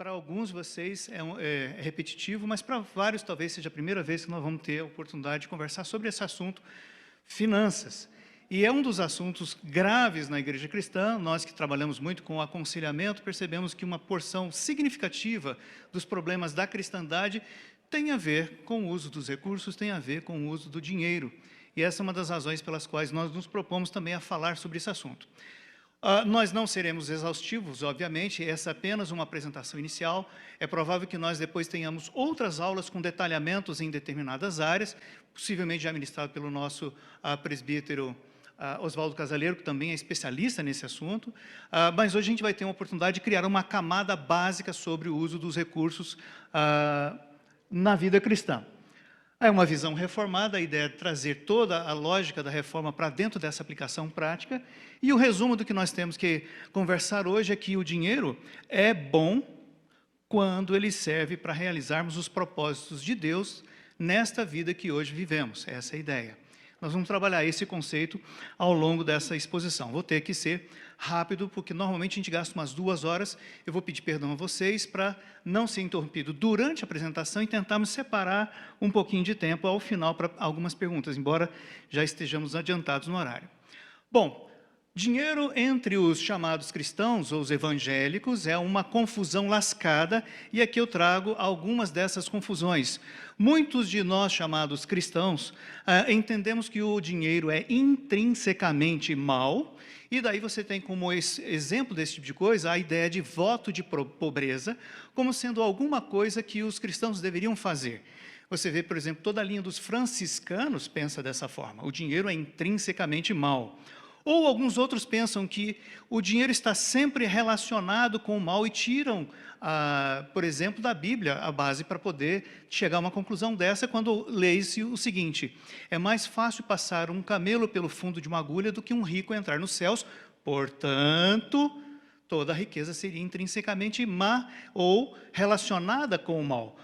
para alguns de vocês é repetitivo, mas para vários talvez seja a primeira vez que nós vamos ter a oportunidade de conversar sobre esse assunto, finanças. E é um dos assuntos graves na igreja cristã. Nós que trabalhamos muito com o aconselhamento, percebemos que uma porção significativa dos problemas da cristandade tem a ver com o uso dos recursos, tem a ver com o uso do dinheiro. E essa é uma das razões pelas quais nós nos propomos também a falar sobre esse assunto. Nós não seremos exaustivos, obviamente, essa é apenas uma apresentação inicial. É provável que nós depois tenhamos outras aulas com detalhamentos em determinadas áreas, possivelmente já ministrado pelo nosso presbítero Oswaldo Casaleiro, que também é especialista nesse assunto, mas hoje a gente vai ter uma oportunidade de criar uma camada básica sobre o uso dos recursos na vida cristã. É uma visão reformada, a ideia é trazer toda a lógica da reforma para dentro dessa aplicação prática, e o resumo do que nós temos que conversar hoje é que o dinheiro é bom quando ele serve para realizarmos os propósitos de Deus nesta vida que hoje vivemos. Essa é a ideia. Nós vamos trabalhar esse conceito ao longo dessa exposição. Vou ter que ser rápido, porque normalmente a gente gasta umas 2 horas. Eu vou pedir perdão a vocês para não ser interrompido durante a apresentação e tentarmos separar um pouquinho de tempo ao final para algumas perguntas, embora já estejamos adiantados no horário. Bom, dinheiro entre os chamados cristãos ou os evangélicos é uma confusão lascada, e aqui eu trago algumas dessas confusões. Muitos de nós chamados cristãos entendemos que o dinheiro é intrinsecamente mal, e daí você tem como exemplo desse tipo de coisa a ideia de voto de pobreza, como sendo alguma coisa que os cristãos deveriam fazer. Você vê, por exemplo, toda a linha dos franciscanos pensa dessa forma: o dinheiro é intrinsecamente mal. Ou alguns outros pensam que o dinheiro está sempre relacionado com o mal e tiram, por exemplo, da Bíblia a base para poder chegar a uma conclusão dessa quando lê-se o seguinte: é mais fácil passar um camelo pelo fundo de uma agulha do que um rico entrar nos céus, portanto, toda a riqueza seria intrinsecamente má ou relacionada com o mal.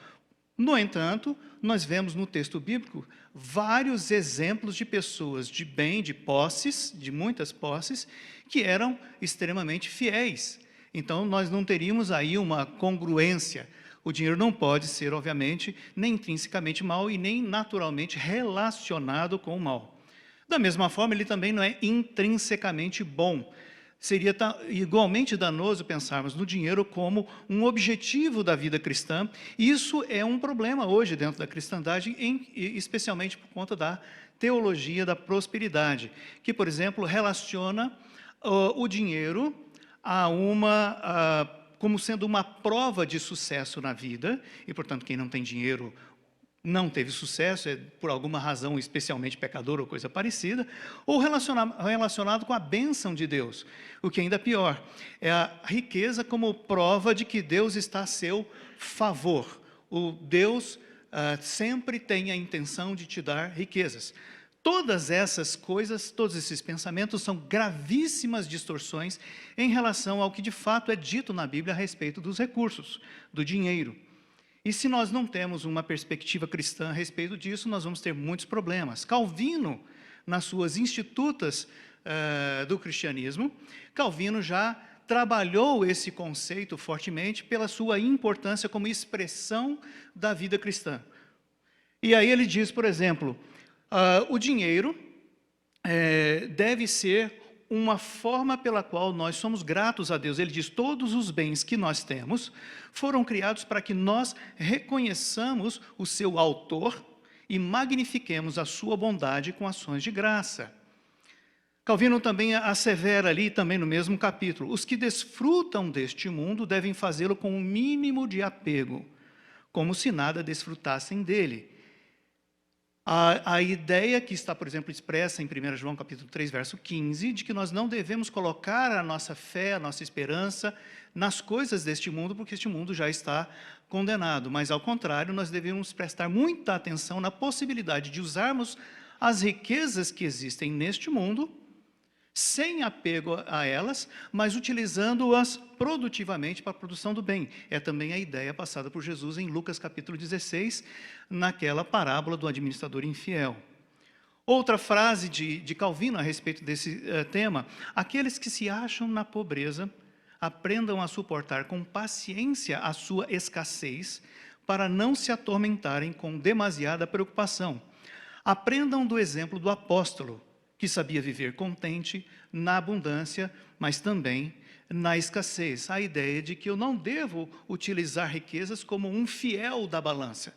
No entanto, nós vemos no texto bíblico vários exemplos de pessoas de bem, de posses, de muitas posses, que eram extremamente fiéis. Então, nós não teríamos aí uma congruência. O dinheiro não pode ser, obviamente, nem intrinsecamente mal e nem naturalmente relacionado com o mal. Da mesma forma, ele também não é intrinsecamente bom. Seria igualmente danoso pensarmos no dinheiro como um objetivo da vida cristã. Isso é um problema hoje dentro da cristandade, especialmente por conta da teologia da prosperidade, que, por exemplo, relaciona o dinheiro como sendo uma prova de sucesso na vida, e, portanto, quem não tem dinheiro não teve sucesso, é por alguma razão especialmente pecador ou coisa parecida, ou relacionado com a bênção de Deus. O que ainda é pior, é a riqueza como prova de que Deus está a seu favor. O Deus sempre tem a intenção de te dar riquezas. Todas essas coisas, todos esses pensamentos são gravíssimas distorções em relação ao que de fato é dito na Bíblia a respeito dos recursos, do dinheiro. E se nós não temos uma perspectiva cristã a respeito disso, nós vamos ter muitos problemas. Calvino, nas suas Institutas do cristianismo, Calvino já trabalhou esse conceito fortemente pela sua importância como expressão da vida cristã. E aí ele diz, por exemplo, o dinheiro deve ser uma forma pela qual nós somos gratos a Deus. Ele diz: todos os bens que nós temos foram criados para que nós reconheçamos o seu autor e magnifiquemos a sua bondade com ações de graça. Calvino também assevera ali, também no mesmo capítulo: os que desfrutam deste mundo devem fazê-lo com um mínimo de apego, como se nada desfrutassem dele. A ideia que está, por exemplo, expressa em 1 João capítulo 3, verso 15, de que nós não devemos colocar a nossa fé, a nossa esperança nas coisas deste mundo, porque este mundo já está condenado. Mas, ao contrário, nós devemos prestar muita atenção na possibilidade de usarmos as riquezas que existem neste mundo, sem apego a elas, mas utilizando-as produtivamente para a produção do bem. É também a ideia passada por Jesus em Lucas capítulo 16, naquela parábola do administrador infiel. Outra frase de Calvino a respeito desse tema: aqueles que se acham na pobreza aprendam a suportar com paciência a sua escassez, para não se atormentarem com demasiada preocupação. Aprendam do exemplo do apóstolo, que sabia viver contente na abundância, mas também na escassez. A ideia de que eu não devo utilizar riquezas como um fiel da balança,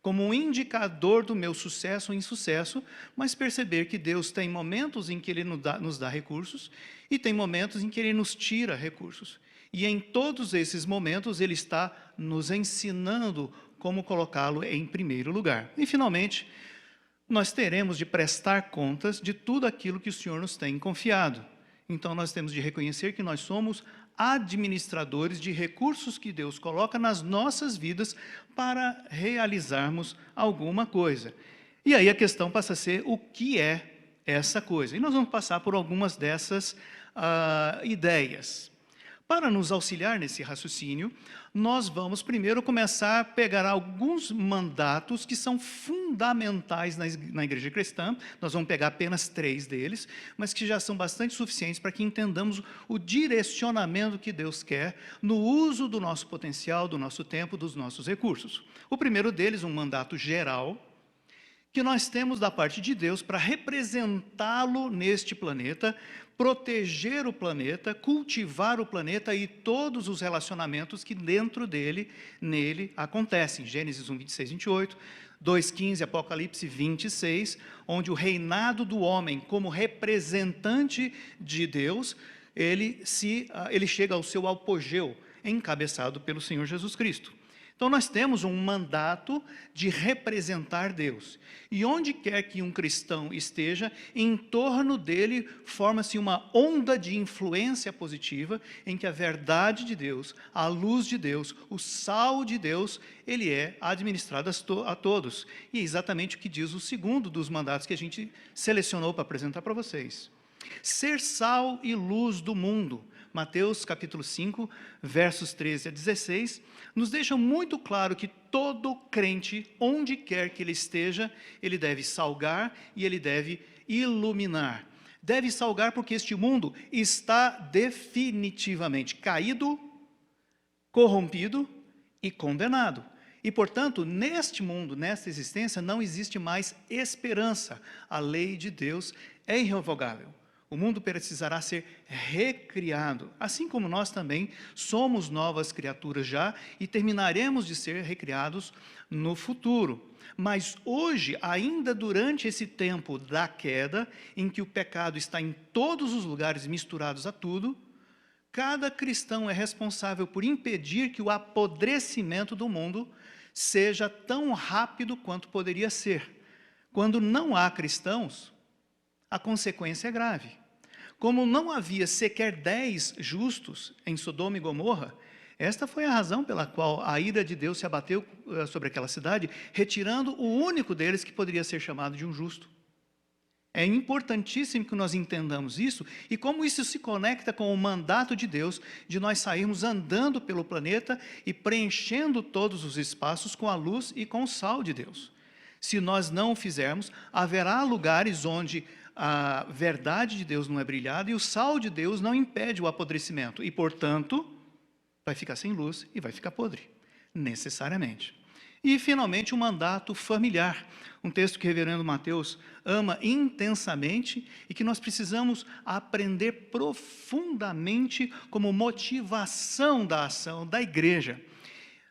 como um indicador do meu sucesso ou insucesso, mas perceber que Deus tem momentos em que Ele nos dá recursos e tem momentos em que Ele nos tira recursos. E em todos esses momentos Ele está nos ensinando como colocá-lo em primeiro lugar. E finalmente, nós teremos de prestar contas de tudo aquilo que o Senhor nos tem confiado. Então nós temos de reconhecer que nós somos administradores de recursos que Deus coloca nas nossas vidas para realizarmos alguma coisa. E aí a questão passa a ser o que é essa coisa. E nós vamos passar por algumas dessas ideias. Para nos auxiliar nesse raciocínio, nós vamos primeiro começar a pegar alguns mandatos que são fundamentais na igreja cristã. Nós vamos pegar apenas 3 deles, mas que já são bastante suficientes para que entendamos o direcionamento que Deus quer no uso do nosso potencial, do nosso tempo, dos nossos recursos. O primeiro deles, um mandato geral, que nós temos da parte de Deus para representá-lo neste planeta, proteger o planeta, cultivar o planeta e todos os relacionamentos que dentro nele acontecem. Gênesis 1, 26, 28, 2,15, Apocalipse 26, onde o reinado do homem como representante de Deus, ele chega ao seu apogeu, encabeçado pelo Senhor Jesus Cristo. Então nós temos um mandato de representar Deus. E onde quer que um cristão esteja, em torno dele forma-se uma onda de influência positiva, em que a verdade de Deus, a luz de Deus, o sal de Deus, ele é administrado a todos. E é exatamente o que diz o segundo dos mandatos que a gente selecionou para apresentar para vocês. Ser sal e luz do mundo. Mateus capítulo 5, versos 13 a 16, nos deixam muito claro que todo crente, onde quer que ele esteja, ele deve salgar e ele deve iluminar. Deve salgar porque este mundo está definitivamente caído, corrompido e condenado. E, portanto, neste mundo, nesta existência, não existe mais esperança. A lei de Deus é irrevogável. O mundo precisará ser recriado, assim como nós também somos novas criaturas já e terminaremos de ser recriados no futuro. Mas hoje, ainda durante esse tempo da queda, em que o pecado está em todos os lugares misturados a tudo, cada cristão é responsável por impedir que o apodrecimento do mundo seja tão rápido quanto poderia ser. Quando não há cristãos, a consequência é grave. Como não havia sequer 10 justos em Sodoma e Gomorra, esta foi a razão pela qual a ira de Deus se abateu sobre aquela cidade, retirando o único deles que poderia ser chamado de um justo. É importantíssimo que nós entendamos isso e como isso se conecta com o mandato de Deus de nós sairmos andando pelo planeta e preenchendo todos os espaços com a luz e com o sal de Deus. Se nós não o fizermos, haverá lugares onde a verdade de Deus não é brilhada e o sal de Deus não impede o apodrecimento. E, portanto, vai ficar sem luz e vai ficar podre, necessariamente. E, finalmente, o mandato familiar. Um texto que o reverendo Mateus ama intensamente e que nós precisamos aprender profundamente como motivação da ação da igreja.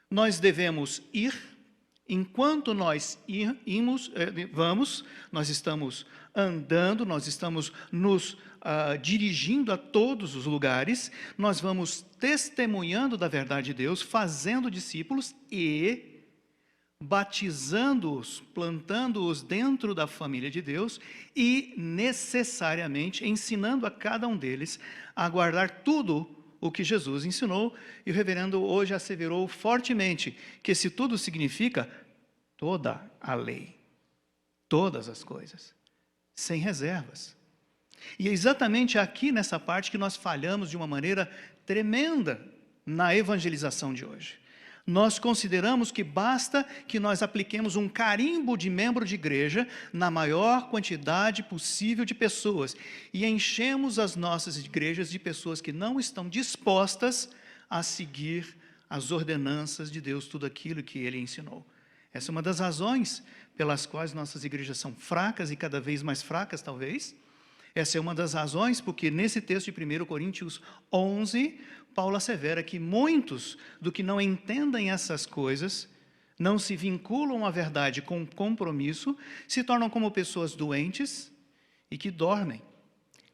Nós devemos ir, enquanto nós vamos, nós estamos andando, nós estamos nos dirigindo a todos os lugares, nós vamos testemunhando da verdade de Deus, fazendo discípulos e batizando-os, plantando-os dentro da família de Deus e necessariamente ensinando a cada um deles a guardar tudo o que Jesus ensinou. E o reverendo hoje asseverou fortemente que esse tudo significa toda a lei, todas as coisas, sem reservas. E é exatamente aqui nessa parte que nós falhamos de uma maneira tremenda na evangelização de hoje. Nós consideramos que basta que nós apliquemos um carimbo de membro de igreja na maior quantidade possível de pessoas e enchemos as nossas igrejas de pessoas que não estão dispostas a seguir as ordenanças de Deus, tudo aquilo que Ele ensinou. Essa é uma das razões pelas quais nossas igrejas são fracas e cada vez mais fracas, talvez. Essa é uma das razões porque nesse texto de 1 Coríntios 11, Paulo assevera que muitos do que não entendem essas coisas, não se vinculam à verdade com compromisso, se tornam como pessoas doentes e que dormem.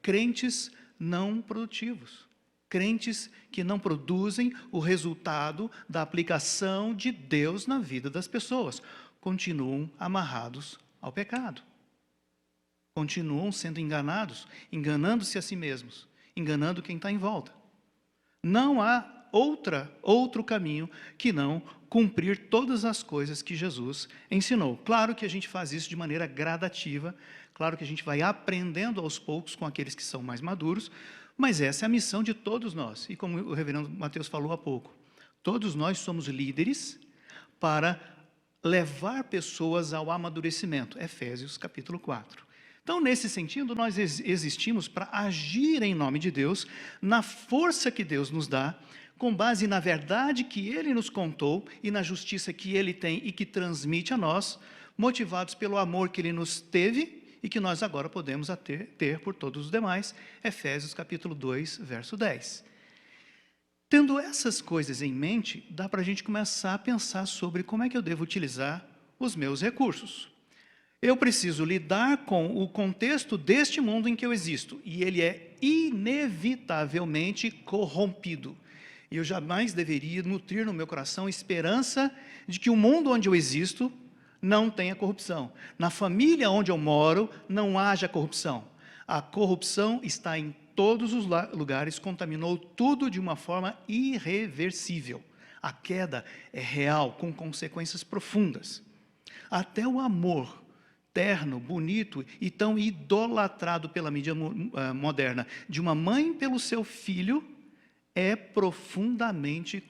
Crentes não produtivos. Crentes que não produzem o resultado da aplicação de Deus na vida das pessoas. Continuam amarrados ao pecado. Continuam sendo enganados, enganando-se a si mesmos, enganando quem está em volta. Não há outro caminho que não cumprir todas as coisas que Jesus ensinou. Claro que a gente faz isso de maneira gradativa, claro que a gente vai aprendendo aos poucos com aqueles que são mais maduros, mas essa é a missão de todos nós. E como o reverendo Mateus falou há pouco, todos nós somos líderes para levar pessoas ao amadurecimento. Efésios capítulo 4. Então, nesse sentido, nós existimos para agir em nome de Deus, na força que Deus nos dá, com base na verdade que Ele nos contou e na justiça que Ele tem e que transmite a nós, motivados pelo amor que Ele nos teve e que nós agora podemos ter por todos os demais. Efésios capítulo 2, verso 10. Tendo essas coisas em mente, dá para a gente começar a pensar sobre como é que eu devo utilizar os meus recursos. Eu preciso lidar com o contexto deste mundo em que eu existo, e ele é inevitavelmente corrompido. E eu jamais deveria nutrir no meu coração esperança de que o mundo onde eu existo não tenha corrupção. Na família onde eu moro, não haja corrupção. A corrupção está em todos os lugares, contaminou tudo de uma forma irreversível. A queda é real, com consequências profundas. Até o amor terno, bonito e tão idolatrado pela mídia moderna, de uma mãe pelo seu filho, é profundamente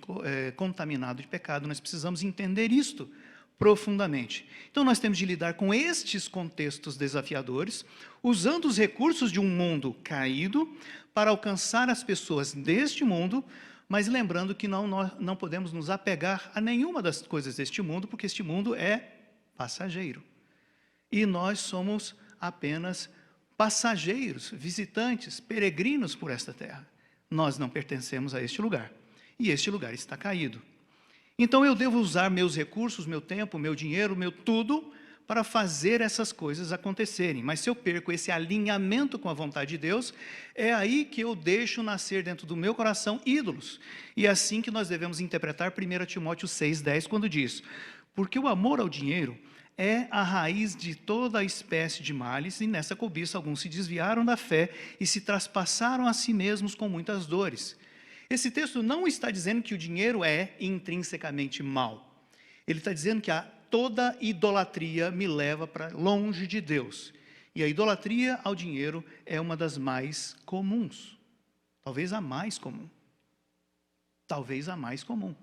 contaminado de pecado. Nós precisamos entender isto profundamente. Então, nós temos de lidar com estes contextos desafiadores, usando os recursos de um mundo caído para alcançar as pessoas deste mundo, mas lembrando que não podemos nos apegar a nenhuma das coisas deste mundo, porque este mundo é passageiro. E nós somos apenas passageiros, visitantes, peregrinos por esta terra. Nós não pertencemos a este lugar. E este lugar está caído. Então eu devo usar meus recursos, meu tempo, meu dinheiro, meu tudo, para fazer essas coisas acontecerem. Mas se eu perco esse alinhamento com a vontade de Deus, é aí que eu deixo nascer dentro do meu coração ídolos. E é assim que nós devemos interpretar 1 Timóteo 6,10, quando diz: porque o amor ao dinheiro é a raiz de toda a espécie de males, e nessa cobiça alguns se desviaram da fé e se traspassaram a si mesmos com muitas dores. Esse texto não está dizendo que o dinheiro é intrinsecamente mal. Ele está dizendo que toda idolatria me leva para longe de Deus. E a idolatria ao dinheiro é uma das mais comuns. Talvez a mais comum. Talvez a mais comum.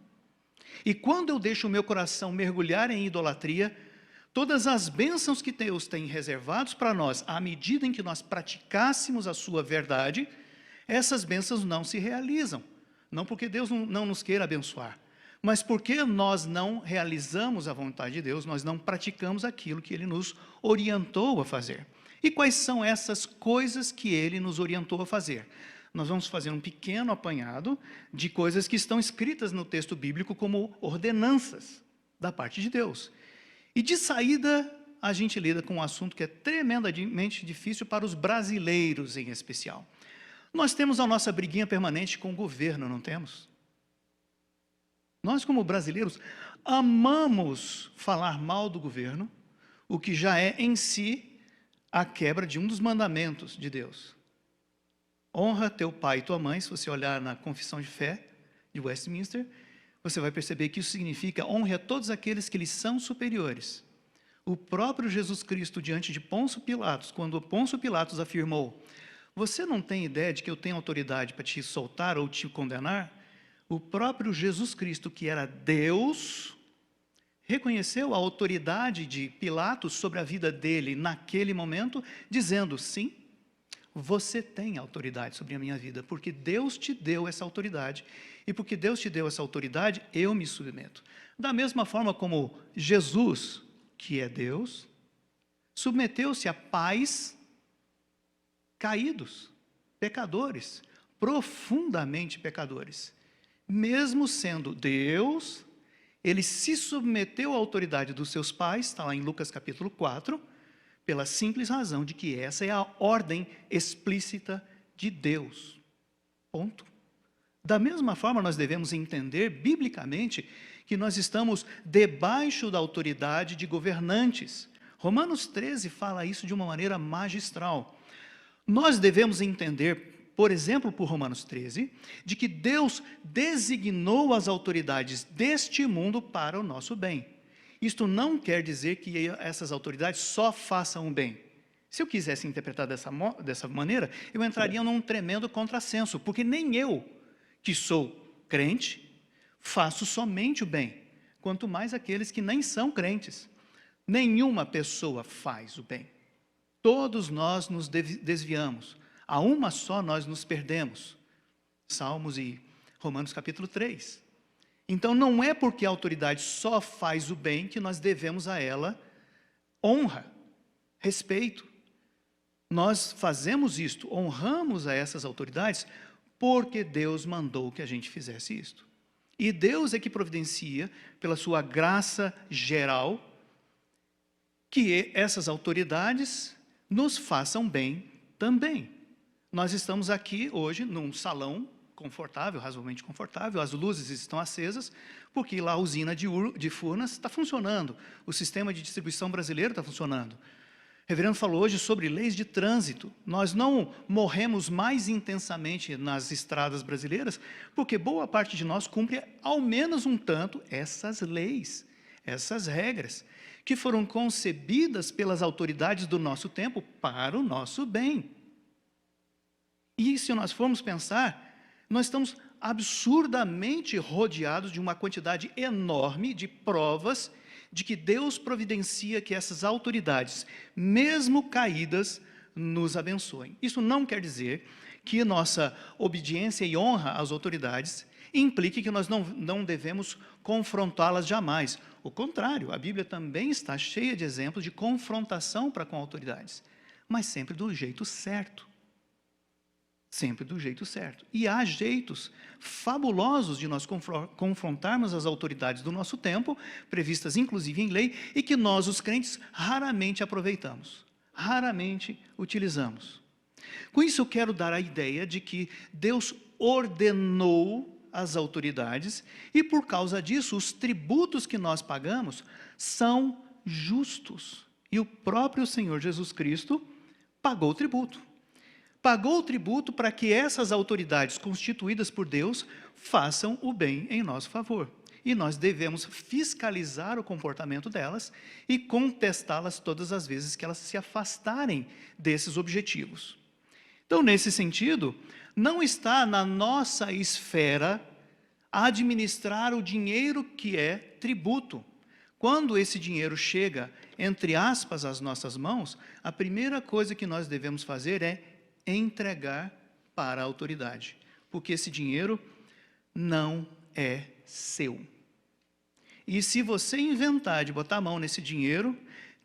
E quando eu deixo o meu coração mergulhar em idolatria, todas as bênçãos que Deus tem reservados para nós, à medida em que nós praticássemos a sua verdade, essas bênçãos não se realizam. Não porque Deus não nos queira abençoar, mas porque nós não realizamos a vontade de Deus, nós não praticamos aquilo que Ele nos orientou a fazer. E quais são essas coisas que Ele nos orientou a fazer? Nós vamos fazer um pequeno apanhado de coisas que estão escritas no texto bíblico como ordenanças da parte de Deus. E de saída, a gente lida com um assunto que é tremendamente difícil para os brasileiros em especial. Nós temos a nossa briguinha permanente com o governo, não temos? Nós, como brasileiros, amamos falar mal do governo, o que já é em si a quebra de um dos mandamentos de Deus. Honra teu pai e tua mãe. Se você olhar na Confissão de Fé de Westminster, você vai perceber que isso significa honre a todos aqueles que lhes são superiores. O próprio Jesus Cristo, diante de Pôncio Pilatos, quando Pôncio Pilatos afirmou: você não tem ideia de que eu tenho autoridade para te soltar ou te condenar? O próprio Jesus Cristo, que era Deus, reconheceu a autoridade de Pilatos sobre a vida dele naquele momento, dizendo: sim, você tem autoridade sobre a minha vida, porque Deus te deu essa autoridade, e porque Deus te deu essa autoridade, eu me submeto. Da mesma forma como Jesus, que é Deus, submeteu-se a pais caídos, pecadores, profundamente pecadores. Mesmo sendo Deus, ele se submeteu à autoridade dos seus pais, está lá em Lucas capítulo 4, pela simples razão de que essa é a ordem explícita de Deus. Ponto. Da mesma forma, nós devemos entender, biblicamente, que nós estamos debaixo da autoridade de governantes. Romanos 13 fala isso de uma maneira magistral. Nós devemos entender, por exemplo, por Romanos 13, de que Deus designou as autoridades deste mundo para o nosso bem. Isto não quer dizer que essas autoridades só façam o bem. Se eu quisesse interpretar dessa maneira, eu entraria num tremendo contrassenso, porque nem eu, que sou crente, faço somente o bem, quanto mais aqueles que nem são crentes. Nenhuma pessoa faz o bem. Todos nós nos desviamos. A uma só nós nos perdemos. Salmos e Romanos capítulo 3. Então não é porque a autoridade só faz o bem que nós devemos a ela honra, respeito. Nós fazemos isto, honramos a essas autoridades, porque Deus mandou que a gente fizesse isto. E Deus é que providencia, pela sua graça geral, que essas autoridades nos façam bem também. Nós estamos aqui hoje num salão confortável, razoavelmente confortável, as luzes estão acesas, porque lá a usina de Furnas está funcionando, o sistema de distribuição brasileiro está funcionando. O reverendo falou hoje sobre leis de trânsito. Nós não morremos mais intensamente nas estradas brasileiras, porque boa parte de nós cumpre ao menos um tanto essas leis, essas regras, que foram concebidas pelas autoridades do nosso tempo para o nosso bem. E se nós formos pensar, nós estamos absurdamente rodeados de uma quantidade enorme de provas de que Deus providencia que essas autoridades, mesmo caídas, nos abençoem. Isso não quer dizer que nossa obediência e honra às autoridades implique que nós não devemos confrontá-las jamais. O contrário, a Bíblia também está cheia de exemplos de confrontação para com autoridades, mas sempre do jeito certo. Sempre do jeito certo. E há jeitos fabulosos de nós confrontarmos as autoridades do nosso tempo, previstas inclusive em lei, e que nós, os crentes, raramente aproveitamos, raramente utilizamos. Com isso eu quero dar a ideia de que Deus ordenou as autoridades, e por causa disso os tributos que nós pagamos são justos. E o próprio Senhor Jesus Cristo pagou o tributo. Pagou o tributo para que essas autoridades constituídas por Deus façam o bem em nosso favor. E nós devemos fiscalizar o comportamento delas e contestá-las todas as vezes que elas se afastarem desses objetivos. Então, nesse sentido, não está na nossa esfera administrar o dinheiro que é tributo. Quando esse dinheiro chega, entre aspas, às nossas mãos, a primeira coisa que nós devemos fazer é entregar para a autoridade, porque esse dinheiro não é seu. E se você inventar de botar a mão nesse dinheiro,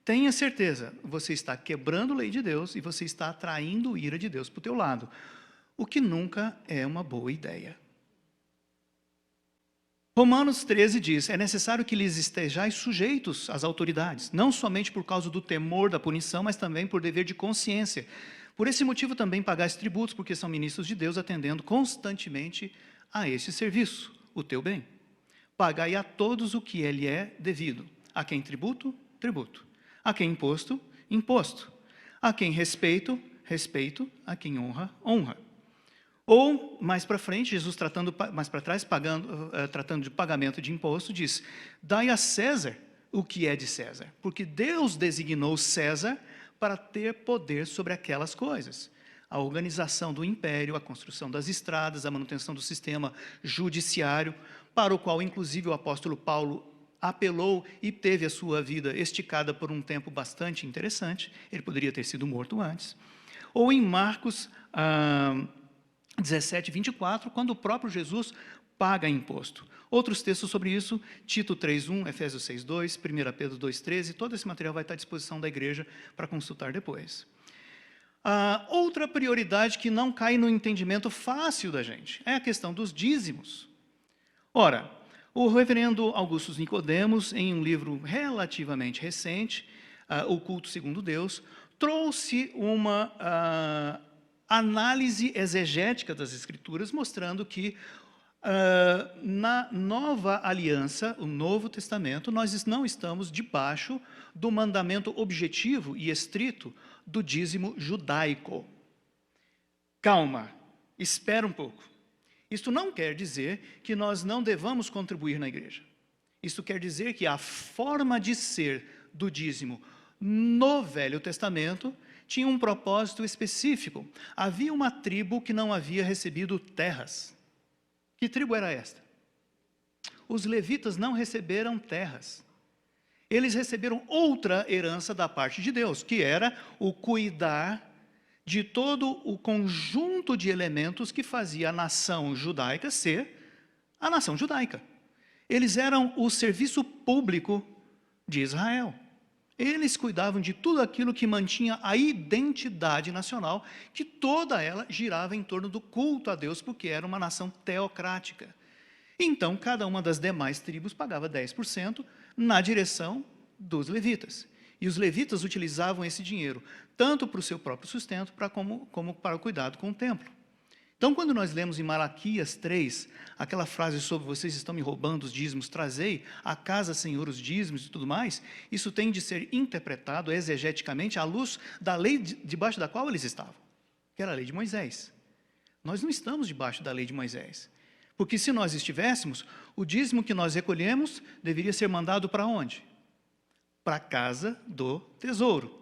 tenha certeza, você está quebrando a lei de Deus e você está atraindo a ira de Deus para o teu lado, o que nunca é uma boa ideia. Romanos 13 diz, é necessário que lhes estejais sujeitos às autoridades, não somente por causa do temor da punição, mas também por dever de consciência. Por esse motivo também pagais tributos, porque são ministros de Deus, atendendo constantemente a este serviço, o teu bem. Pagai a todos o que lhe é devido. A quem tributo, tributo. A quem imposto, imposto. A quem respeito, respeito. A quem honra, honra. Ou, mais para frente, Jesus mais para trás, tratando de pagamento de imposto, diz, dai a César o que é de César, porque Deus designou César para ter poder sobre aquelas coisas. a organização do império, a construção das estradas, a manutenção do sistema judiciário, para o qual, inclusive, o apóstolo Paulo apelou e teve a sua vida esticada por um tempo bastante interessante. Ele poderia ter sido morto antes. Ou em Marcos 17, 24, quando o próprio Jesus paga imposto. Outros textos sobre isso, Tito 3:1, Efésios 6:2, 1 Pedro 2:13, todo esse material vai estar à disposição da igreja para consultar depois. Outra prioridade que não cai no entendimento fácil da gente é a questão dos dízimos. Ora, o reverendo Augusto Nicodemos, em um livro relativamente recente, O Culto Segundo Deus, trouxe uma análise exegética das Escrituras, mostrando que na nova aliança, o Novo Testamento, nós não estamos debaixo do mandamento objetivo e estrito do dízimo judaico. Calma, espera um pouco. Isto não quer dizer que nós não devamos contribuir na igreja. Isto quer dizer que a forma de ser do dízimo no Velho Testamento tinha um propósito específico. Havia uma tribo que não havia recebido terras. Que tribo era esta? Os levitas não receberam terras. Eles receberam outra herança da parte de Deus, que era o cuidar de todo o conjunto de elementos que fazia a nação judaica ser a nação judaica. Eles eram o serviço público de Israel. Eles cuidavam de tudo aquilo que mantinha a identidade nacional, que toda ela girava em torno do culto a Deus, porque era uma nação teocrática. Então, cada uma das demais tribos pagava 10% na direção dos levitas. E os levitas utilizavam esse dinheiro, tanto para o seu próprio sustento, como para o cuidado com o templo. Então, quando nós lemos em Malaquias 3, aquela frase sobre vocês estão me roubando os dízimos, trazei à casa, Senhor, os dízimos e tudo mais, isso tem de ser interpretado exegeticamente à luz da lei debaixo da qual eles estavam, que era a lei de Moisés. Nós não estamos debaixo da lei de Moisés, porque se nós estivéssemos, o dízimo que nós recolhemos deveria ser mandado para onde? Para a casa do tesouro,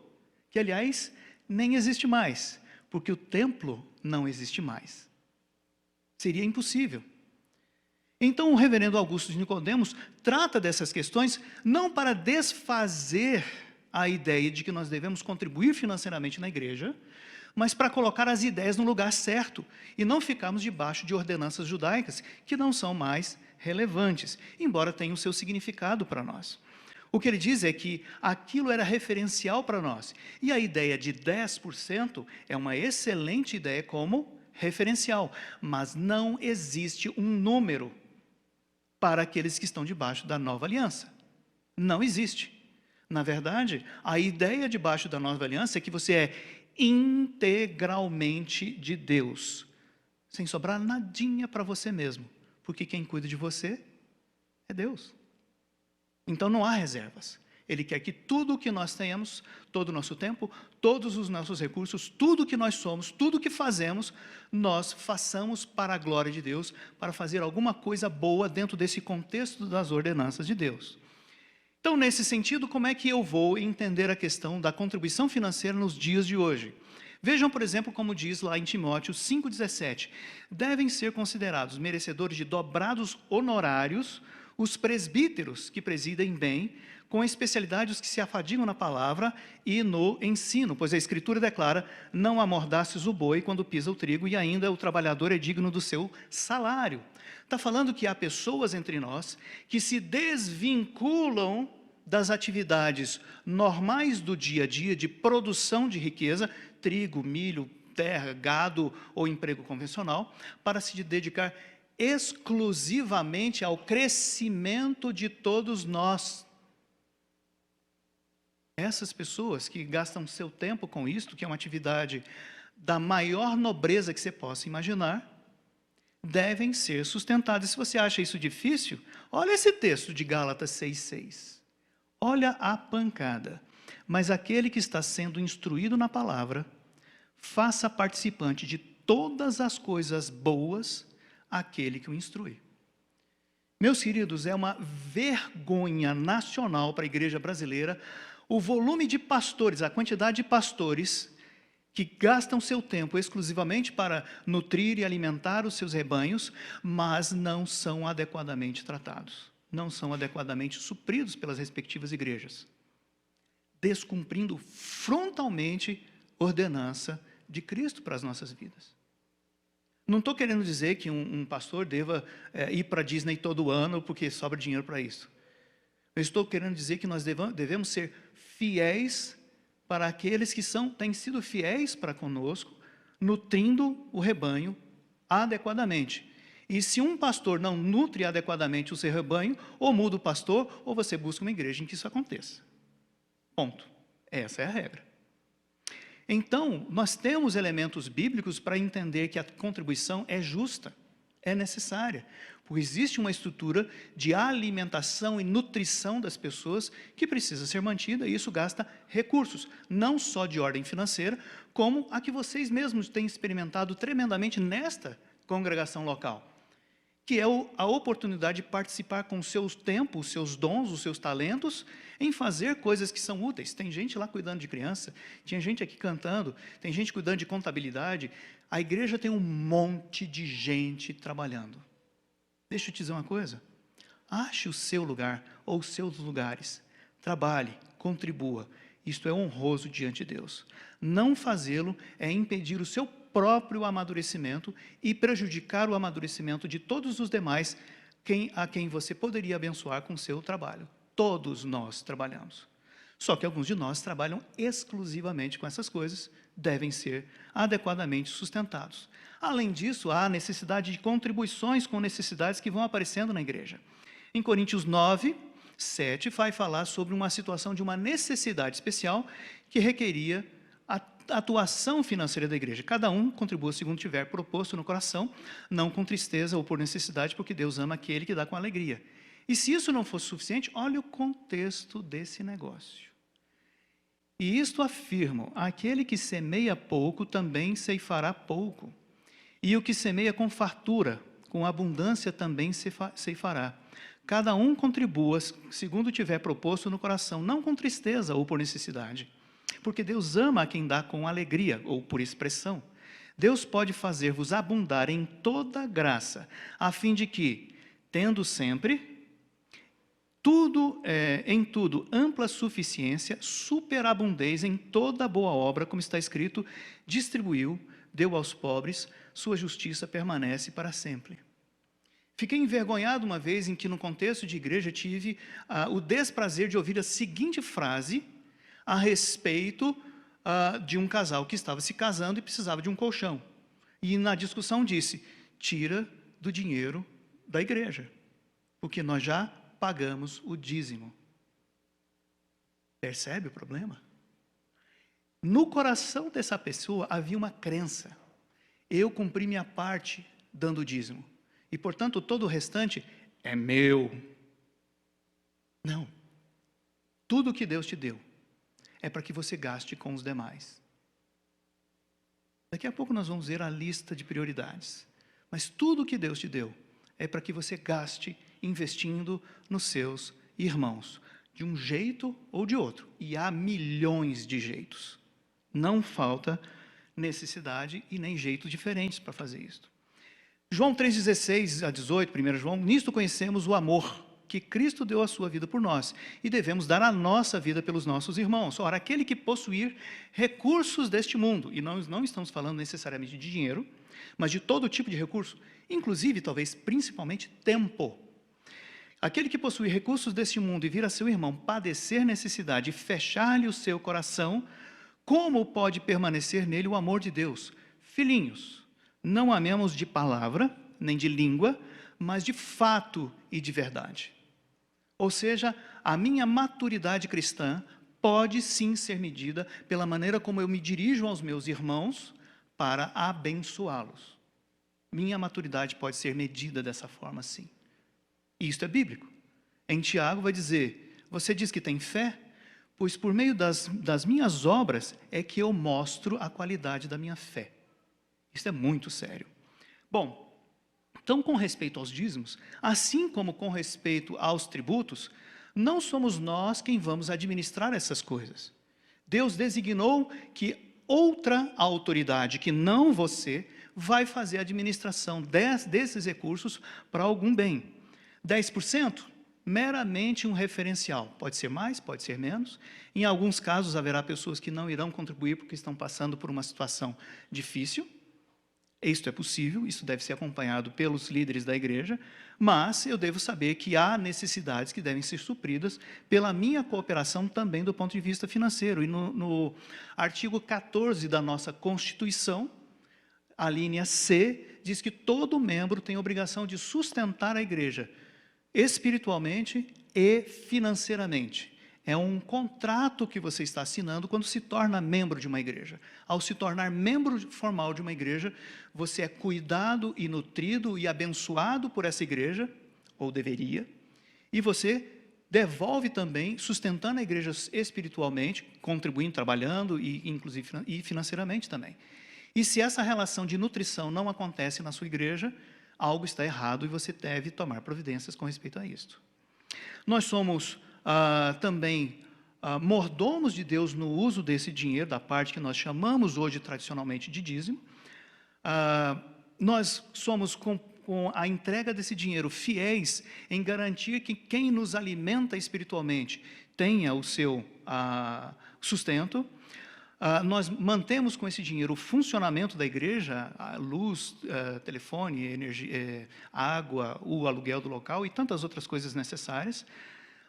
que, aliás, nem existe mais, porque o templo não existe mais. Seria impossível. Então, o reverendo Augusto de Nicodemos trata dessas questões não para desfazer a ideia de que nós devemos contribuir financeiramente na igreja, mas para colocar as ideias no lugar certo e não ficarmos debaixo de ordenanças judaicas que não são mais relevantes, embora tenham o seu significado para nós. O que ele diz é que aquilo era referencial para nós. E a ideia de 10% é uma excelente ideia como referencial, mas não existe um número para aqueles que estão debaixo da nova aliança. Não existe. Na verdade, a ideia debaixo da nova aliança é que você é integralmente de Deus, sem sobrar nadinha para você mesmo, porque quem cuida de você é Deus. Então não há reservas. Ele quer que tudo o que nós tenhamos, todo o nosso tempo, todos os nossos recursos, tudo o que nós somos, tudo o que fazemos, nós façamos para a glória de Deus, para fazer alguma coisa boa dentro desse contexto das ordenanças de Deus. Então, nesse sentido, como é que eu vou entender a questão da contribuição financeira nos dias de hoje? Vejam, por exemplo, como diz lá em Timóteo 5,17, devem ser considerados merecedores de dobrados honorários os presbíteros que presidem bem, com especialidade os que se afadigam na palavra e no ensino, pois a Escritura declara, não amordaces o boi quando pisa o trigo, e ainda o trabalhador é digno do seu salário. Está falando que há pessoas entre nós que se desvinculam das atividades normais do dia a dia de produção de riqueza, trigo, milho, terra, gado ou emprego convencional, para se dedicar exclusivamente ao crescimento de todos nós. Essas pessoas que gastam seu tempo com isto, que é uma atividade da maior nobreza que você possa imaginar, devem ser sustentadas. Se você acha isso difícil, olha esse texto de Gálatas 6,6. Olha a pancada. Mas aquele que está sendo instruído na palavra, faça participante de todas as coisas boas aquele que o instrui. Meus queridos, é uma vergonha nacional para a igreja brasileira o volume de pastores, a quantidade de pastores que gastam seu tempo exclusivamente para nutrir e alimentar os seus rebanhos, mas não são adequadamente tratados, não são adequadamente supridos pelas respectivas igrejas, descumprindo frontalmente a ordenança de Cristo para as nossas vidas. Não estou querendo dizer que um pastor deva ir para a Disney todo ano porque sobra dinheiro para isso. Eu estou querendo dizer que nós devemos ser fiéis para aqueles que têm sido fiéis para conosco, nutrindo o rebanho adequadamente. E se um pastor não nutre adequadamente o seu rebanho, ou muda o pastor, ou você busca uma igreja em que isso aconteça. Ponto. Essa é a regra. Então, nós temos elementos bíblicos para entender que a contribuição é justa, é necessária, porque existe uma estrutura de alimentação e nutrição das pessoas que precisa ser mantida, e isso gasta recursos, não só de ordem financeira, como a que vocês mesmos têm experimentado tremendamente nesta congregação local, que é a oportunidade de participar com o seu tempo, os seus dons, os seus talentos, em fazer coisas que são úteis. Tem gente lá cuidando de criança, tinha gente aqui cantando, tem gente cuidando de contabilidade. A igreja tem um monte de gente trabalhando. Deixa eu te dizer uma coisa. Ache o seu lugar, ou os seus lugares. Trabalhe, contribua. Isto é honroso diante de Deus. Não fazê-lo é impedir o seu próprio amadurecimento e prejudicar o amadurecimento de todos os demais a quem você poderia abençoar com o seu trabalho. Todos nós trabalhamos. Só que alguns de nós trabalham exclusivamente com essas coisas, devem ser adequadamente sustentados. Além disso, há necessidade de contribuições com necessidades que vão aparecendo na igreja. Em Coríntios 9, 7, vai falar sobre uma situação de uma necessidade especial que requeria a atuação financeira da igreja. Cada um contribua segundo tiver proposto no coração, não com tristeza ou por necessidade, porque Deus ama aquele que dá com alegria. E se isso não fosse suficiente, olha o contexto desse negócio. E isto afirmo, aquele que semeia pouco também ceifará pouco. E o que semeia com fartura, com abundância também ceifará. Cada um contribua segundo tiver proposto no coração, não com tristeza ou por necessidade. Porque Deus ama a quem dá com alegria, ou por expressão. Deus pode fazer-vos abundar em toda graça, a fim de que, tendo sempre em tudo ampla suficiência, superabundez em toda boa obra, como está escrito, distribuiu, deu aos pobres, sua justiça permanece para sempre. Fiquei envergonhado uma vez em que, no contexto de igreja, tive o desprazer de ouvir a seguinte frase a respeito de um casal que estava se casando e precisava de um colchão. E na discussão disse, tira do dinheiro da igreja, porque nós já pagamos o dízimo. Percebe o problema? No coração dessa pessoa havia uma crença. Eu cumpri minha parte dando o dízimo. E, portanto, todo o restante é meu. Não. Tudo que Deus te deu é para que você gaste com os demais. Daqui a pouco nós vamos ver a lista de prioridades. Mas tudo que Deus te deu é para que você gaste investindo nos seus irmãos, de um jeito ou de outro. E há milhões de jeitos. Não falta necessidade e nem jeitos diferentes para fazer isso. João 3,16 a 18, 1 João, nisto conhecemos o amor que Cristo deu a sua vida por nós, e devemos dar a nossa vida pelos nossos irmãos. Ora, aquele que possuir recursos deste mundo, e nós não estamos falando necessariamente de dinheiro, mas de todo tipo de recurso, inclusive, talvez, principalmente, tempo. Aquele que possui recursos deste mundo e vir a seu irmão padecer necessidade e fechar-lhe o seu coração, como pode permanecer nele o amor de Deus? Filhinhos, não amemos de palavra, nem de língua, mas de fato e de verdade. Ou seja, a minha maturidade cristã pode sim ser medida pela maneira como eu me dirijo aos meus irmãos para abençoá-los. Minha maturidade pode ser medida dessa forma, sim. Isto é bíblico. Em Tiago vai dizer, você diz que tem fé? Pois por meio das minhas obras é que eu mostro a qualidade da minha fé. Isso é muito sério. Bom, então com respeito aos dízimos, assim como com respeito aos tributos, não somos nós quem vamos administrar essas coisas. Deus designou que outra autoridade, que não você, vai fazer a administração desses recursos para algum bem. 10%? Meramente um referencial. Pode ser mais, pode ser menos. Em alguns casos, haverá pessoas que não irão contribuir porque estão passando por uma situação difícil. Isto é possível, isso deve ser acompanhado pelos líderes da igreja, mas eu devo saber que há necessidades que devem ser supridas pela minha cooperação também do ponto de vista financeiro. E no artigo 14 da nossa Constituição, a linha C, diz que todo membro tem a obrigação de sustentar a igreja espiritualmente e financeiramente. É um contrato que você está assinando quando se torna membro de uma igreja. Ao se tornar membro formal de uma igreja, você é cuidado e nutrido e abençoado por essa igreja, ou deveria, e você devolve também, sustentando a igreja espiritualmente, contribuindo, trabalhando e inclusive e financeiramente também. E se essa relação de nutrição não acontece na sua igreja, algo está errado e você deve tomar providências com respeito a isto. Nós somos também mordomos de Deus no uso desse dinheiro, da parte que nós chamamos hoje tradicionalmente de dízimo. Nós somos, com a entrega desse dinheiro, fiéis em garantir que quem nos alimenta espiritualmente tenha o seu sustento. Nós mantemos com esse dinheiro o funcionamento da igreja, a luz, telefone, energia, água, o aluguel do local e tantas outras coisas necessárias.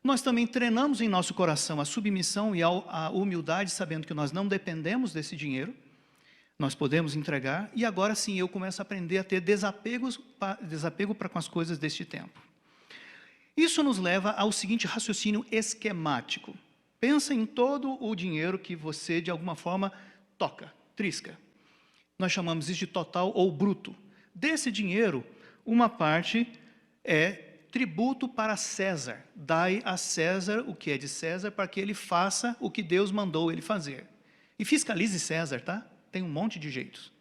Nós também treinamos em nosso coração a submissão e a humildade, sabendo que nós não dependemos desse dinheiro, nós podemos entregar, e agora sim eu começo a aprender a ter desapego para com as coisas deste tempo. Isso nos leva ao seguinte raciocínio esquemático. Pensa em todo o dinheiro que você, de alguma forma, toca, trisca. Nós chamamos isso de total ou bruto. Desse dinheiro, uma parte é tributo para César. Dai a César o que é de César, para que ele faça o que Deus mandou ele fazer. E fiscalize César, tá? Tem um monte de jeitos.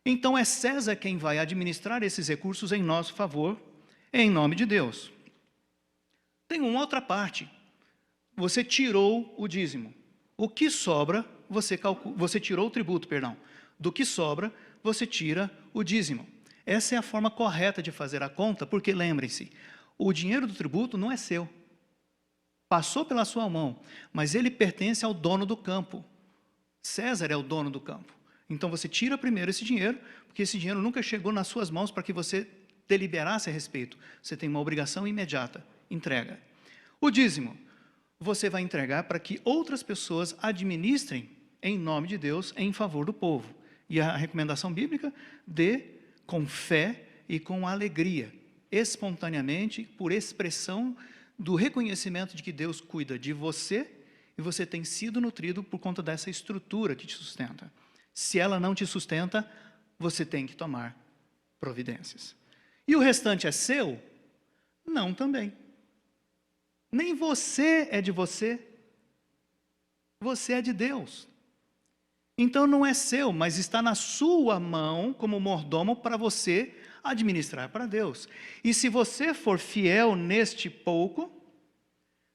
Então é César quem vai administrar esses recursos em nosso favor, em nome de Deus. Tem uma outra parte. Você tirou o dízimo. O que sobra, você tirou o tributo, perdão. Do que sobra, você tira o dízimo. Essa é a forma correta de fazer a conta, porque lembrem-se, o dinheiro do tributo não é seu. Passou pela sua mão, mas ele pertence ao dono do campo. César é o dono do campo. Então você tira primeiro esse dinheiro, porque esse dinheiro nunca chegou nas suas mãos para que você deliberasse a respeito. Você tem uma obrigação imediata, entrega. O dízimo, você vai entregar para que outras pessoas administrem em nome de Deus, em favor do povo. E a recomendação bíblica, dê com fé e com alegria, espontaneamente, por expressão do reconhecimento de que Deus cuida de você e você tem sido nutrido por conta dessa estrutura que te sustenta. Se ela não te sustenta, você tem que tomar providências. E o restante é seu? Não também. Nem você é de você. Você é de Deus. Então não é seu, mas está na sua mão como mordomo para você administrar para Deus. E se você for fiel neste pouco,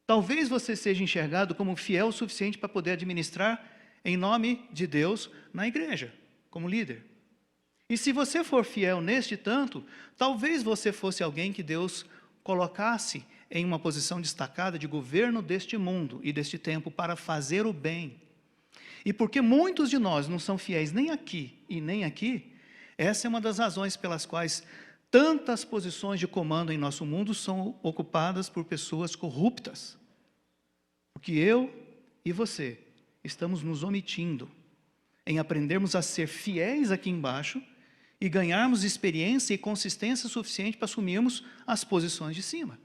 talvez você seja enxergado como fiel o suficiente para poder administrar em nome de Deus na igreja, como líder. E se você for fiel neste tanto, talvez você fosse alguém que Deus colocasse em uma posição destacada de governo deste mundo e deste tempo para fazer o bem. E porque muitos de nós não são fiéis nem aqui e nem aqui, essa é uma das razões pelas quais tantas posições de comando em nosso mundo são ocupadas por pessoas corruptas. Porque eu e você estamos nos omitindo em aprendermos a ser fiéis aqui embaixo e ganharmos experiência e consistência suficiente para assumirmos as posições de cima.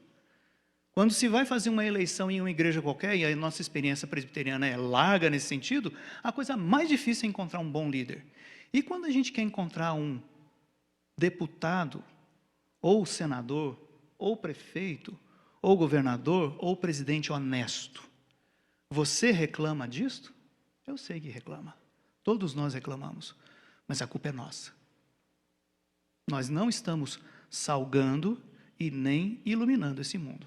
Quando se vai fazer uma eleição em uma igreja qualquer, e a nossa experiência presbiteriana é larga nesse sentido, a coisa mais difícil é encontrar um bom líder. E quando a gente quer encontrar um deputado, ou senador, ou prefeito, ou governador, ou presidente honesto, você reclama disto? Eu sei que reclama. Todos nós reclamamos. Mas a culpa é nossa. Nós não estamos salgando e nem iluminando esse mundo.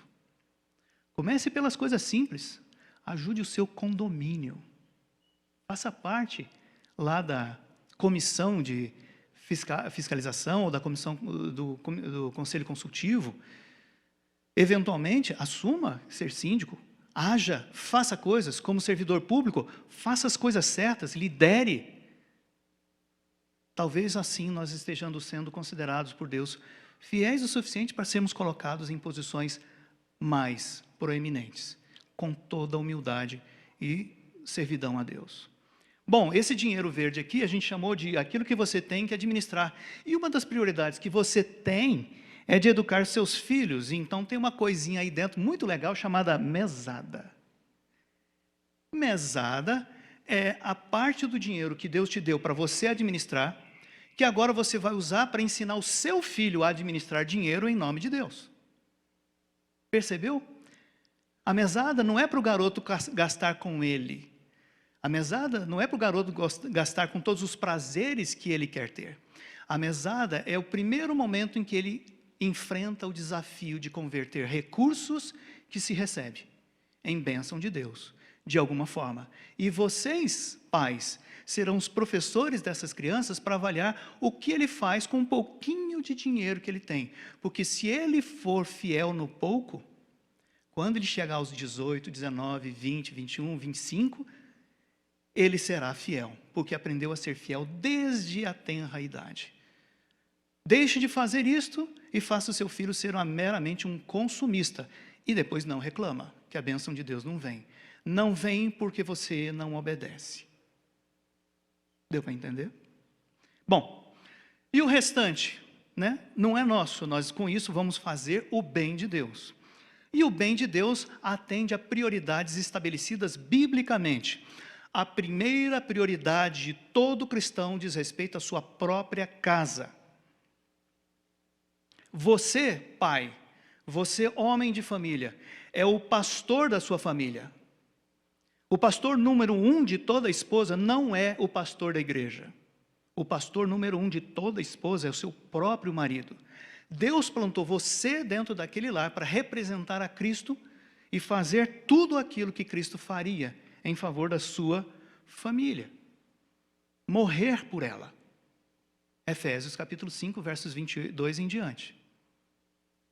Comece pelas coisas simples. Ajude o seu condomínio. Faça parte lá da comissão de fiscalização ou da comissão do conselho consultivo, eventualmente, assuma ser síndico, haja, faça coisas como servidor público, faça as coisas certas, lidere. Talvez assim nós estejamos sendo considerados por Deus fiéis o suficiente para sermos colocados em posições mais proeminentes, com toda a humildade e servidão a Deus. Bom, esse dinheiro verde aqui a gente chamou de aquilo que você tem que administrar. E uma das prioridades que você tem é de educar seus filhos. Então tem uma coisinha aí dentro muito legal chamada mesada. Mesada é a parte do dinheiro que Deus te deu para você administrar, que agora você vai usar para ensinar o seu filho a administrar dinheiro em nome de Deus. Percebeu? A mesada não é para o garoto gastar com ele. A mesada não é para o garoto gastar com todos os prazeres que ele quer ter. A mesada é o primeiro momento em que ele enfrenta o desafio de converter recursos que se recebe em bênção de Deus, de alguma forma. E vocês, pais, serão os professores dessas crianças para avaliar o que ele faz com um pouquinho de dinheiro que ele tem. Porque se ele for fiel no pouco, quando ele chegar aos 18, 19, 20, 21, 25, ele será fiel, porque aprendeu a ser fiel desde a tenra idade. Deixe de fazer isto e faça o seu filho ser meramente um consumista. E depois não reclama, que a bênção de Deus não vem. Não vem porque você não obedece. Deu para entender? Bom, e o restante, né? Não é nosso, nós com isso vamos fazer o bem de Deus. E o bem de Deus atende a prioridades estabelecidas biblicamente. A primeira prioridade de todo cristão diz respeito à sua própria casa. Você, pai, você, homem de família, é o pastor da sua família. O pastor número 1 de toda esposa não é o pastor da igreja. O pastor número 1 de toda esposa é o seu próprio marido. Deus plantou você dentro daquele lar para representar a Cristo e fazer tudo aquilo que Cristo faria em favor da sua família. Morrer por ela. Efésios capítulo 5, versos 22 em diante.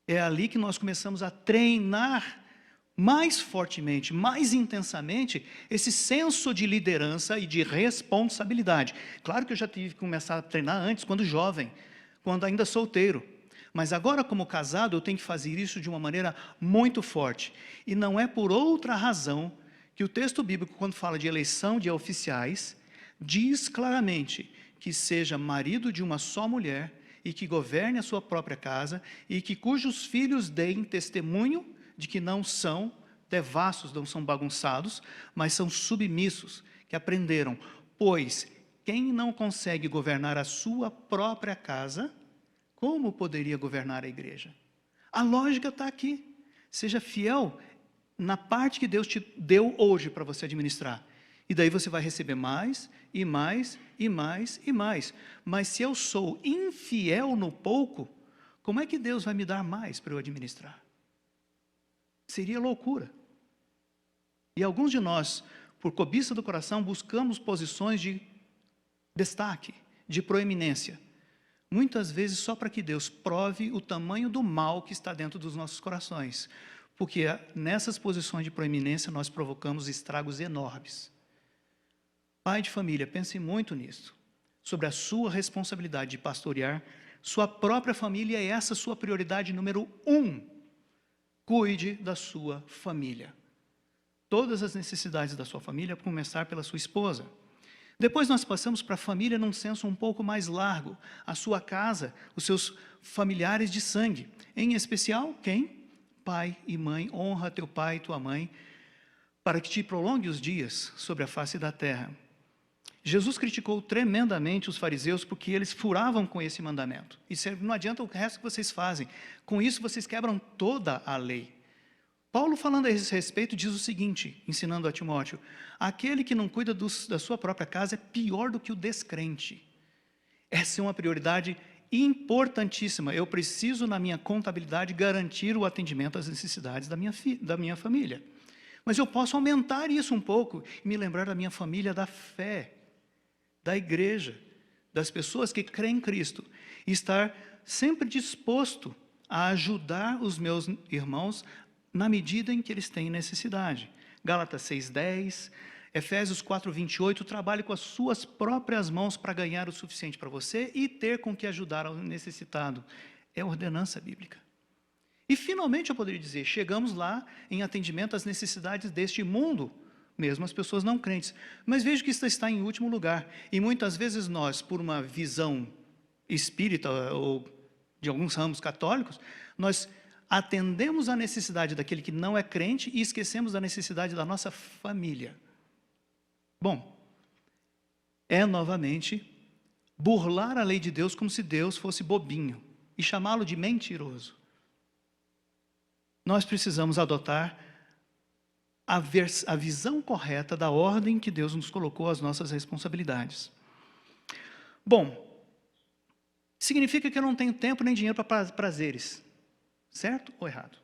É ali que nós começamos a treinar mais fortemente, mais intensamente, esse senso de liderança e de responsabilidade. Claro que eu já tive que começar a treinar antes, quando jovem, quando ainda solteiro. Mas agora, como casado, eu tenho que fazer isso de uma maneira muito forte. E não é por outra razão que o texto bíblico, quando fala de eleição de oficiais, diz claramente que seja marido de uma só mulher e que governe a sua própria casa e que cujos filhos deem testemunho de que não são devassos, não são bagunçados, mas são submissos, que aprenderam. Pois quem não consegue governar a sua própria casa, como poderia governar a igreja? A lógica está aqui. Seja fiel na parte que Deus te deu hoje para você administrar. E daí você vai receber mais, e mais, e mais, e mais. Mas se eu sou infiel no pouco, como é que Deus vai me dar mais para eu administrar? Seria loucura. E alguns de nós, por cobiça do coração, buscamos posições de destaque, de proeminência. Muitas vezes só para que Deus prove o tamanho do mal que está dentro dos nossos corações. Porque nessas posições de proeminência nós provocamos estragos enormes. Pai de família, pense muito nisso. Sobre a sua responsabilidade de pastorear sua própria família, é essa sua prioridade número 1. Cuide da sua família. Todas as necessidades da sua família, a começar pela sua esposa. Depois nós passamos para a família num senso um pouco mais largo. A sua casa, os seus familiares de sangue. Em especial, quem? Pai e mãe. Honra teu pai e tua mãe, para que te prolongue os dias sobre a face da terra. Jesus criticou tremendamente os fariseus porque eles furavam com esse mandamento. E não adianta o resto que vocês fazem. Com isso vocês quebram toda a lei. Paulo, falando a esse respeito, diz o seguinte, ensinando a Timóteo: aquele que não cuida da sua própria casa é pior do que o descrente. Essa é uma prioridade importantíssima. Eu preciso, na minha contabilidade, garantir o atendimento às necessidades da minha família. Mas eu posso aumentar isso um pouco e me lembrar da minha família da fé. da igreja, das pessoas que creem em Cristo, e estar sempre disposto a ajudar os meus irmãos na medida em que eles têm necessidade. Gálatas 6:10, Efésios 4:28, trabalhe com as suas próprias mãos para ganhar o suficiente para você e ter com que ajudar ao necessitado. É ordenança bíblica. E finalmente eu poderia dizer, chegamos lá em atendimento às necessidades deste mundo, mesmo as pessoas não crentes. Mas vejo que isso está em último lugar. E muitas vezes nós, por uma visão espírita ou de alguns ramos católicos, nós atendemos à necessidade daquele que não é crente e esquecemos da necessidade da nossa família. Bom, é novamente burlar a lei de Deus como se Deus fosse bobinho e chamá-lo de mentiroso. Nós precisamos adotar a visão correta da ordem que Deus nos colocou às nossas responsabilidades. Bom, significa que eu não tenho tempo nem dinheiro para prazeres, certo ou errado?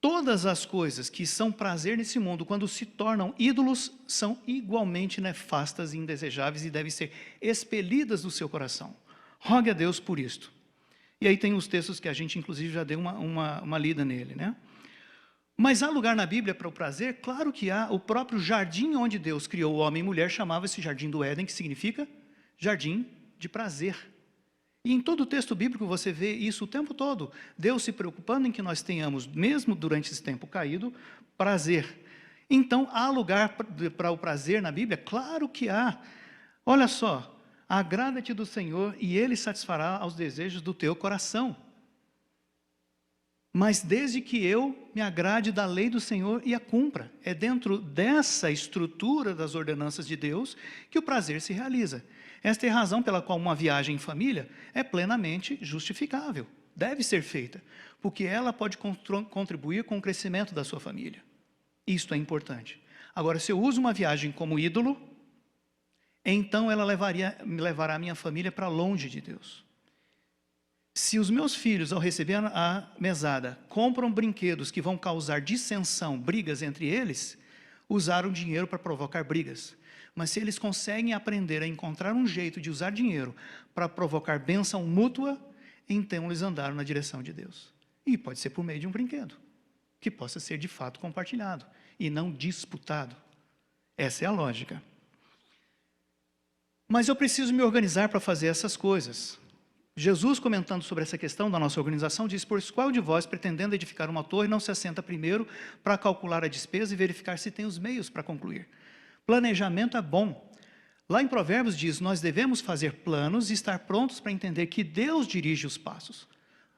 Todas as coisas que são prazer nesse mundo, quando se tornam ídolos, são igualmente nefastas e indesejáveis e devem ser expelidas do seu coração. Rogue a Deus por isto. E aí tem os textos que a gente, inclusive, já deu uma lida nele, né? Mas há lugar na Bíblia para o prazer? Claro que há. O próprio jardim onde Deus criou o homem e mulher chamava-se Jardim do Éden, que significa jardim de prazer. E em todo o texto bíblico você vê isso o tempo todo. Deus se preocupando em que nós tenhamos, mesmo durante esse tempo caído, prazer. Então, há lugar para o prazer na Bíblia? Claro que há. Olha só. Agrada-te do Senhor e Ele satisfará aos desejos do teu coração. Mas desde que eu me agrade da lei do Senhor e a cumpra. É dentro dessa estrutura das ordenanças de Deus que o prazer se realiza. Esta é a razão pela qual uma viagem em família é plenamente justificável. Deve ser feita, porque ela pode contribuir com o crescimento da sua família. Isto é importante. Agora, se eu uso uma viagem como ídolo, então ela levará a minha família para longe de Deus. Se os meus filhos, ao receber a mesada, compram brinquedos que vão causar dissensão, brigas entre eles, usaram dinheiro para provocar brigas. Mas se eles conseguem aprender a encontrar um jeito de usar dinheiro para provocar bênção mútua, então eles andaram na direção de Deus. E pode ser por meio de um brinquedo, que possa ser de fato compartilhado e não disputado. Essa é a lógica. Mas eu preciso me organizar para fazer essas coisas. Jesus, comentando sobre essa questão da nossa organização, diz: pois qual de vós, pretendendo edificar uma torre, não se assenta primeiro para calcular a despesa e verificar se tem os meios para concluir? Planejamento é bom. Lá em Provérbios diz, nós devemos fazer planos e estar prontos para entender que Deus dirige os passos.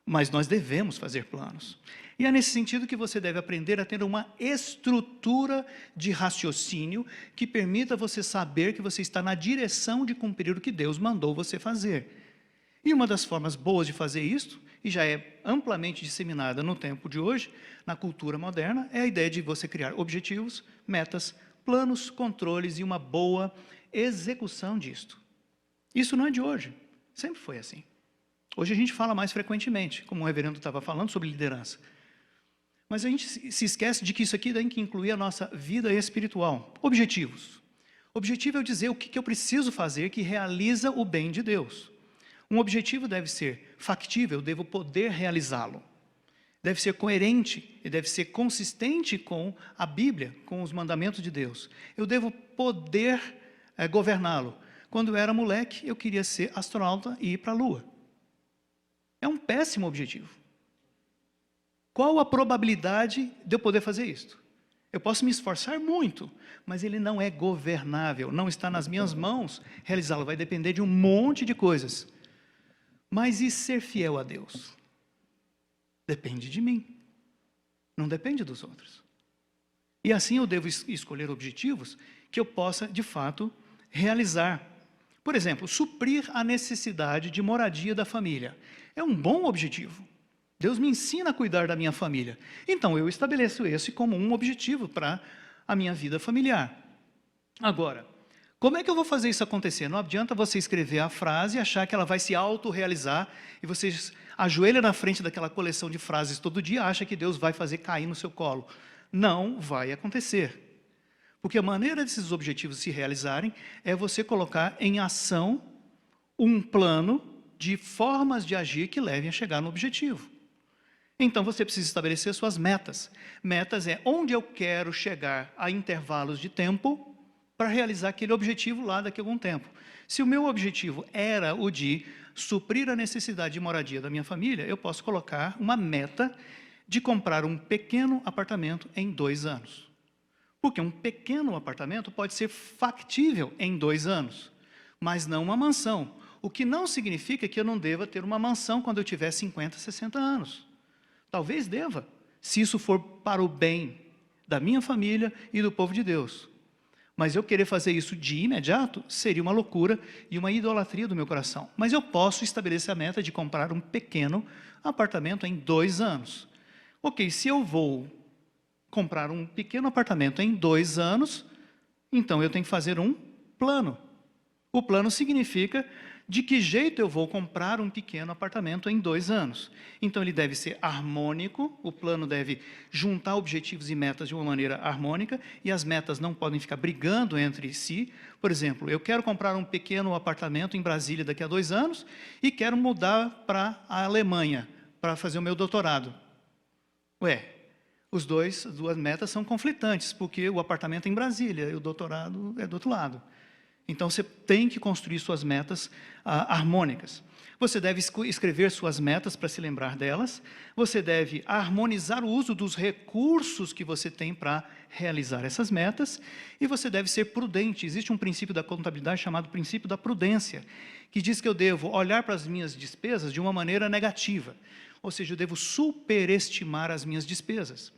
Mas nós devemos fazer planos. E é nesse sentido que você deve aprender a ter uma estrutura de raciocínio que permita você saber que você está na direção de cumprir o que Deus mandou você fazer. E uma das formas boas de fazer isso, e já é amplamente disseminada no tempo de hoje, na cultura moderna, é a ideia de você criar objetivos, metas, planos, controles e uma boa execução disto. Isso não é de hoje, sempre foi assim. Hoje a gente fala mais frequentemente, como o reverendo estava falando, sobre liderança. Mas a gente se esquece de que isso aqui tem que incluir a nossa vida espiritual. Objetivos. Objetivo é dizer o que eu preciso fazer que realiza o bem de Deus. Um objetivo deve ser factível, eu devo poder realizá-lo. Deve ser coerente e deve ser consistente com a Bíblia, com os mandamentos de Deus. Eu devo poder governá-lo. Quando eu era moleque, eu queria ser astronauta e ir para a Lua. É um péssimo objetivo. Qual a probabilidade de eu poder fazer isto? Eu posso me esforçar muito, mas ele não é governável, não está nas minhas mãos realizá-lo, vai depender de um monte de coisas. Mas e ser fiel a Deus? Depende de mim, não depende dos outros. E assim eu devo escolher objetivos que eu possa, de fato, realizar. Por exemplo, suprir a necessidade de moradia da família. É um bom objetivo. Deus me ensina a cuidar da minha família. Então, eu estabeleço esse como um objetivo para a minha vida familiar. Agora, como é que eu vou fazer isso acontecer? Não adianta você escrever a frase e achar que ela vai se autorrealizar e você ajoelha na frente daquela coleção de frases todo dia e acha que Deus vai fazer cair no seu colo. Não vai acontecer. Porque a maneira desses objetivos se realizarem é você colocar em ação um plano de formas de agir que levem a chegar no objetivo. Então, você precisa estabelecer suas metas. Metas é onde eu quero chegar a intervalos de tempo para realizar aquele objetivo lá daqui a algum tempo. Se o meu objetivo era o de suprir a necessidade de moradia da minha família, eu posso colocar uma meta de comprar um pequeno apartamento em 2 anos. Porque um pequeno apartamento pode ser factível em 2 anos, mas não uma mansão. O que não significa que eu não deva ter uma mansão quando eu tiver 50, 60 anos. Talvez deva, se isso for para o bem da minha família e do povo de Deus. Mas eu querer fazer isso de imediato seria uma loucura e uma idolatria do meu coração. Mas eu posso estabelecer a meta de comprar um pequeno apartamento em 2 anos. Ok, se eu vou comprar um pequeno apartamento em 2 anos, então eu tenho que fazer um plano. O plano significa de que jeito eu vou comprar um pequeno apartamento em 2 anos. Então ele deve ser harmônico, o plano deve juntar objetivos e metas de uma maneira harmônica, e as metas não podem ficar brigando entre si. Por exemplo, eu quero comprar um pequeno apartamento em Brasília daqui a 2 anos, e quero mudar para a Alemanha, para fazer o meu doutorado. As duas metas são conflitantes, porque o apartamento é em Brasília e o doutorado é do outro lado. Então, você tem que construir suas metas harmônicas. Você deve escrever suas metas para se lembrar delas. Você deve harmonizar o uso dos recursos que você tem para realizar essas metas. E você deve ser prudente. Existe um princípio da contabilidade chamado princípio da prudência, que diz que eu devo olhar para as minhas despesas de uma maneira negativa. Ou seja, eu devo superestimar as minhas despesas.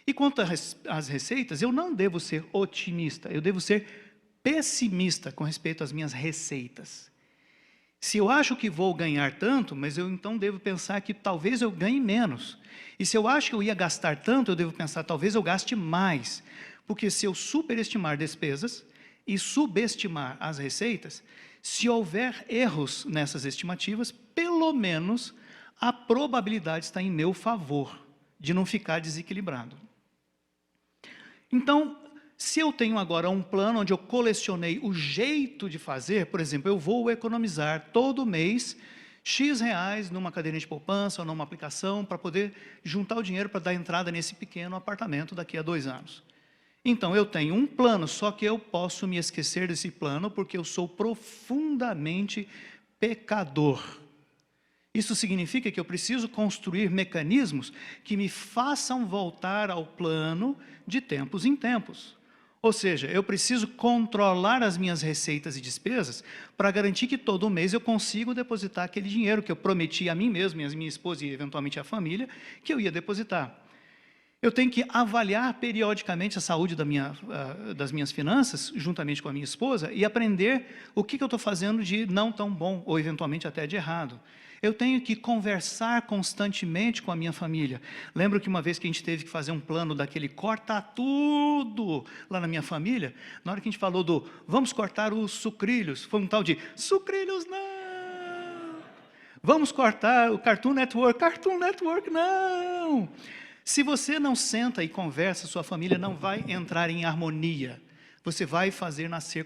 E quanto às receitas, eu não devo ser otimista, eu devo ser pessimista com respeito às minhas receitas. Se eu acho que vou ganhar tanto, mas eu então devo pensar que talvez eu ganhe menos. E se eu acho que eu ia gastar tanto, eu devo pensar talvez eu gaste mais. Porque se eu superestimar despesas e subestimar as receitas, se houver erros nessas estimativas, pelo menos a probabilidade está em meu favor de não ficar desequilibrado. Então, se eu tenho agora um plano onde eu colecionei o jeito de fazer, por exemplo, eu vou economizar todo mês X reais numa caderneta de poupança ou numa aplicação para poder juntar o dinheiro para dar entrada nesse pequeno apartamento daqui a 2 anos. Então, eu tenho um plano, só que eu posso me esquecer desse plano porque eu sou profundamente pecador. Isso significa que eu preciso construir mecanismos que me façam voltar ao plano de tempos em tempos. Ou seja, eu preciso controlar as minhas receitas e despesas para garantir que todo mês eu consigo depositar aquele dinheiro que eu prometi a mim mesmo, e a minha esposa e eventualmente a família, que eu ia depositar. Eu tenho que avaliar periodicamente a saúde das minhas finanças, juntamente com a minha esposa, e aprender o que eu estou fazendo de não tão bom, ou eventualmente até de errado. Eu tenho que conversar constantemente com a minha família. Lembro que uma vez que a gente teve que fazer um plano daquele corta tudo lá na minha família, na hora que a gente falou do vamos cortar os sucrilhos, foi um tal de sucrilhos não! Vamos cortar o Cartoon Network não! Se você não senta e conversa, sua família não vai entrar em harmonia. Você vai fazer nascer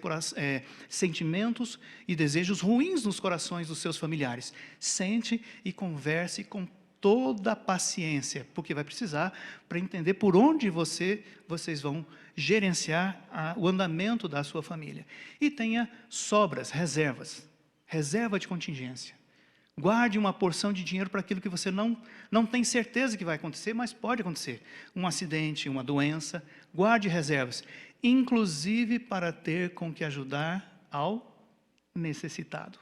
sentimentos e desejos ruins nos corações dos seus familiares. Sente e converse com toda a paciência, porque vai precisar para entender por onde vocês vão gerenciar o andamento da sua família. E tenha sobras, reserva de contingência. Guarde uma porção de dinheiro para aquilo que você não tem certeza que vai acontecer, mas pode acontecer. Um acidente, uma doença. Guarde reservas, inclusive para ter com que ajudar ao necessitado.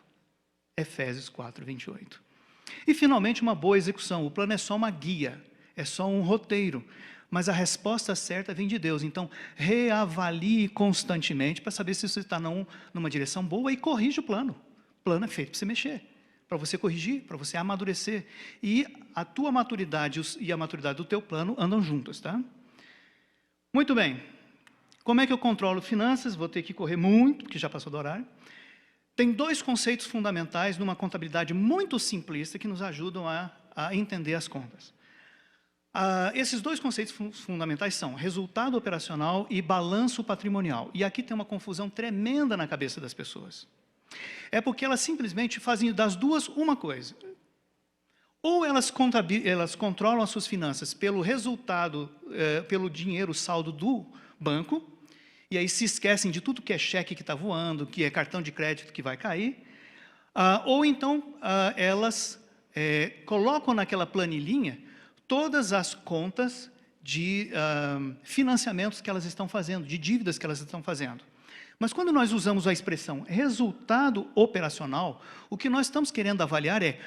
Efésios 4, 28. E, finalmente, uma boa execução. O plano é só uma guia, é só um roteiro, mas a resposta certa vem de Deus. Então, reavalie constantemente para saber se você está numa direção boa e corrija o plano. O plano é feito para você mexer, para você corrigir, para você amadurecer. E a tua maturidade e a maturidade do teu plano andam juntas, tá? Muito bem. Como é que eu controlo finanças? Vou ter que correr muito, porque já passou do horário. Tem 2 conceitos fundamentais numa contabilidade muito simplista que nos ajudam a entender as contas. Esses dois conceitos fundamentais são resultado operacional e balanço patrimonial. E aqui tem uma confusão tremenda na cabeça das pessoas. É porque elas simplesmente fazem das duas uma coisa. Ou elas controlam as suas finanças pelo resultado, pelo dinheiro saldo do banco, e aí se esquecem de tudo que é cheque que está voando, que é cartão de crédito que vai cair, ou então elas colocam naquela planilhinha todas as contas de financiamentos que elas estão fazendo, de dívidas que elas estão fazendo. Mas quando nós usamos a expressão resultado operacional, o que nós estamos querendo avaliar é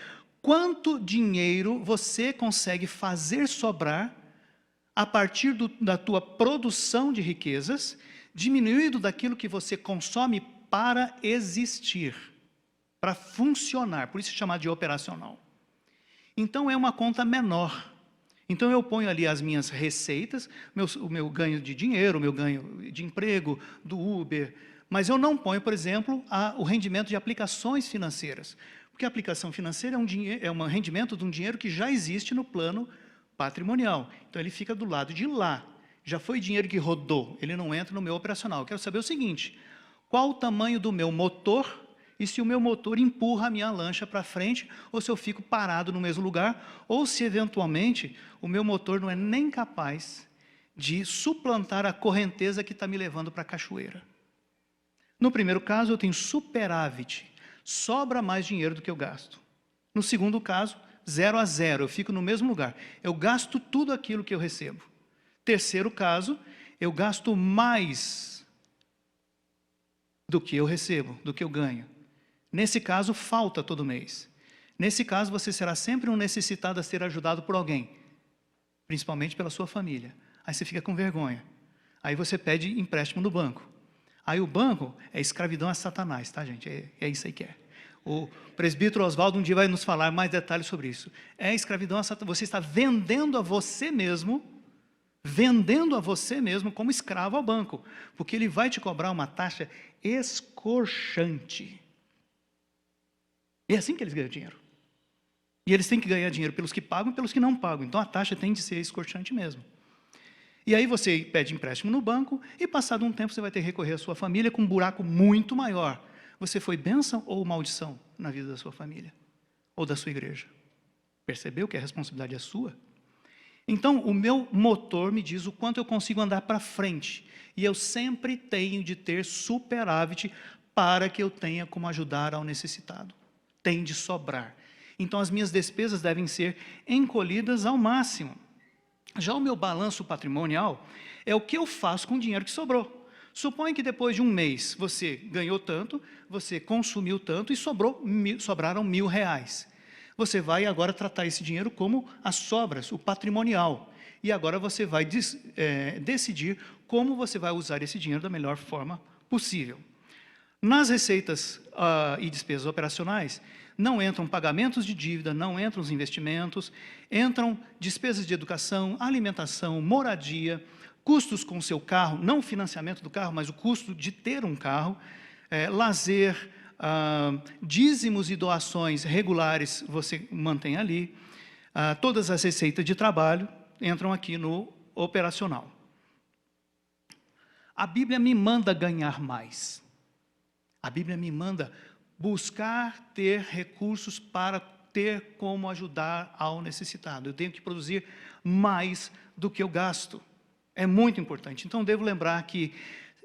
quanto dinheiro você consegue fazer sobrar a partir da tua produção de riquezas, diminuído daquilo que você consome para existir, para funcionar, por isso é chamado de operacional. Então é uma conta menor. Então eu ponho ali as minhas receitas, o meu ganho de dinheiro, o meu ganho de emprego, do Uber, mas eu não ponho, por exemplo, o rendimento de aplicações financeiras, porque a aplicação financeira é um rendimento de um dinheiro que já existe no plano patrimonial. Então ele fica do lado de lá. Já foi dinheiro que rodou, ele não entra no meu operacional. Eu quero saber o seguinte: qual o tamanho do meu motor e se o meu motor empurra a minha lancha para frente, ou se eu fico parado no mesmo lugar, ou se eventualmente o meu motor não é nem capaz de suplantar a correnteza que está me levando para a cachoeira. No primeiro caso, eu tenho superávit, sobra mais dinheiro do que eu gasto. No segundo caso, 0 a 0, eu fico no mesmo lugar. Eu gasto tudo aquilo que eu recebo. Terceiro caso, eu gasto mais do que eu recebo, do que eu ganho. Nesse caso, falta todo mês. Nesse caso, você será sempre um necessitado a ser ajudado por alguém, principalmente pela sua família. Aí você fica com vergonha. Aí você pede empréstimo no banco. Aí o banco é escravidão a Satanás, tá, gente? É isso aí que é. O presbítero Oswaldo um dia vai nos falar mais detalhes sobre isso. É escravidão a Satanás. Você está vendendo a você mesmo como escravo ao banco, porque ele vai te cobrar uma taxa escorchante. E é assim que eles ganham dinheiro. E eles têm que ganhar dinheiro pelos que pagam e pelos que não pagam. Então a taxa tem de ser escorchante mesmo. E aí você pede empréstimo no banco e passado um tempo você vai ter que recorrer à sua família com um buraco muito maior. Você foi bênção ou maldição na vida da sua família? Ou da sua igreja? Percebeu que a responsabilidade é sua? Então o meu motor me diz o quanto eu consigo andar para frente. E eu sempre tenho de ter superávit para que eu tenha como ajudar ao necessitado. Tem de sobrar. Então as minhas despesas devem ser encolhidas ao máximo. Já o meu balanço patrimonial é o que eu faço com o dinheiro que sobrou. Suponha que depois de um mês você ganhou tanto, você consumiu tanto e sobraram R$1.000. Você vai agora tratar esse dinheiro como as sobras, o patrimonial. E agora você vai decidir como você vai usar esse dinheiro da melhor forma possível. Nas receitas e despesas operacionais, não entram pagamentos de dívida, não entram os investimentos, entram despesas de educação, alimentação, moradia, custos com o seu carro, não o financiamento do carro, mas o custo de ter um carro, lazer, dízimos e doações regulares você mantém ali, todas as receitas de trabalho entram aqui no operacional. A Bíblia me manda ganhar mais. A Bíblia me manda buscar ter recursos para ter como ajudar ao necessitado. Eu tenho que produzir mais do que eu gasto. É muito importante. Então, devo lembrar que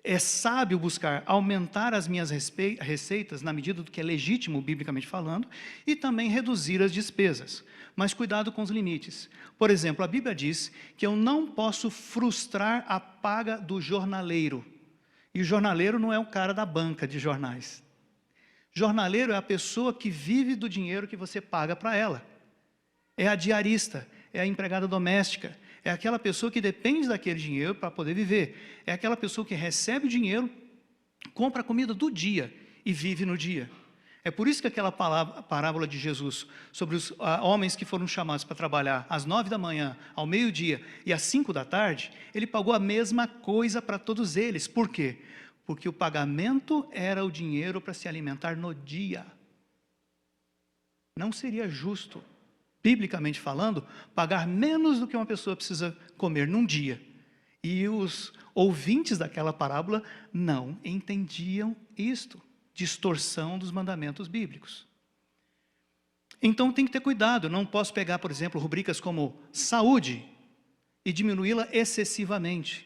é sábio buscar aumentar as minhas receitas na medida do que é legítimo, biblicamente falando, e também reduzir as despesas. Mas cuidado com os limites. Por exemplo, a Bíblia diz que eu não posso frustrar a paga do jornaleiro. E o jornaleiro não é o cara da banca de jornais. Jornaleiro é a pessoa que vive do dinheiro que você paga para ela. É a diarista, é a empregada doméstica, é aquela pessoa que depende daquele dinheiro para poder viver. É aquela pessoa que recebe o dinheiro, compra a comida do dia e vive no dia. É por isso que aquela parábola de Jesus sobre os homens que foram chamados para trabalhar às 9 da manhã, ao meio-dia e às 5 da tarde, ele pagou a mesma coisa para todos eles. Por quê? Porque o pagamento era o dinheiro para se alimentar no dia. Não seria justo biblicamente falando, pagar menos do que uma pessoa precisa comer num dia. E os ouvintes daquela parábola não entendiam isto, distorção dos mandamentos bíblicos. Então tem que ter cuidado, eu não posso pegar, por exemplo, rubricas como saúde e diminuí-la excessivamente.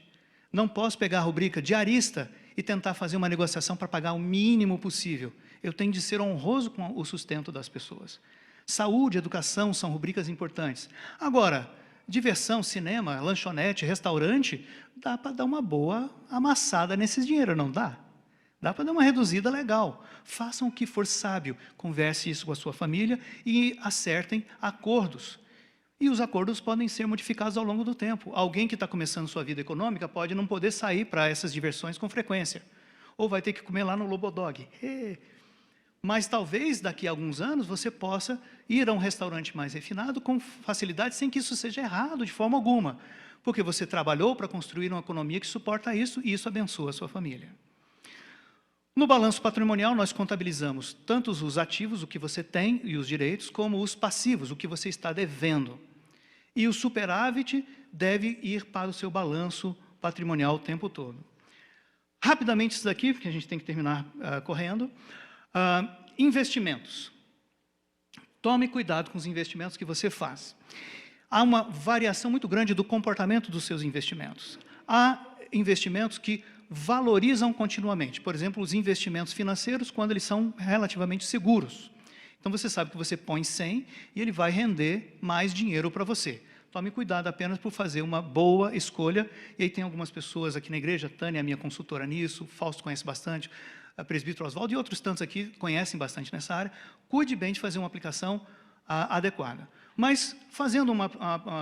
Não posso pegar a rubrica diarista e tentar fazer uma negociação para pagar o mínimo possível. Eu tenho de ser honroso com o sustento das pessoas. Saúde, educação são rubricas importantes. Agora, diversão, cinema, lanchonete, restaurante, dá para dar uma boa amassada nesses dinheiros, não dá? Dá para dar uma reduzida legal. Façam o que for sábio, converse isso com a sua família e acertem acordos. E os acordos podem ser modificados ao longo do tempo. Alguém que está começando sua vida econômica pode não poder sair para essas diversões com frequência. Ou vai ter que comer lá no Lobodog. Mas talvez daqui a alguns anos você possa ir a um restaurante mais refinado com facilidade, sem que isso seja errado de forma alguma. Porque você trabalhou para construir uma economia que suporta isso e isso abençoa a sua família. No balanço patrimonial, nós contabilizamos tanto os ativos, o que você tem e os direitos, como os passivos, o que você está devendo. E o superávit deve ir para o seu balanço patrimonial o tempo todo. Rapidamente isso daqui, porque a gente tem que terminar correndo. Investimentos. Tome cuidado com os investimentos que você faz. Há uma variação muito grande do comportamento dos seus investimentos. Há investimentos que valorizam continuamente. Por exemplo, os investimentos financeiros, quando eles são relativamente seguros. Então, você sabe que você põe 100 e ele vai render mais dinheiro para você. Tome cuidado apenas por fazer uma boa escolha. E aí tem algumas pessoas aqui na igreja, Tânia é a minha consultora nisso, Fausto conhece bastante, a presbítero Oswaldo e outros tantos aqui conhecem bastante nessa área. Cuide bem de fazer uma aplicação adequada. Mas, fazendo uma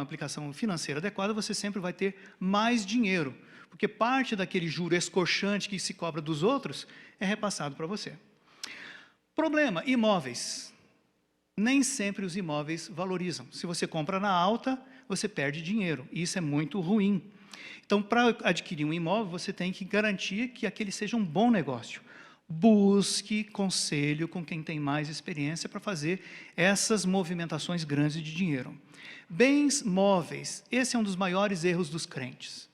aplicação financeira adequada, você sempre vai ter mais dinheiro. Porque parte daquele juro escorchante que se cobra dos outros é repassado para você. Problema, imóveis. Nem sempre os imóveis valorizam. Se você compra na alta, você perde dinheiro. E isso é muito ruim. Então, para adquirir um imóvel, você tem que garantir que aquele seja um bom negócio. Busque conselho com quem tem mais experiência para fazer essas movimentações grandes de dinheiro. Bens móveis. Esse é um dos maiores erros dos crentes.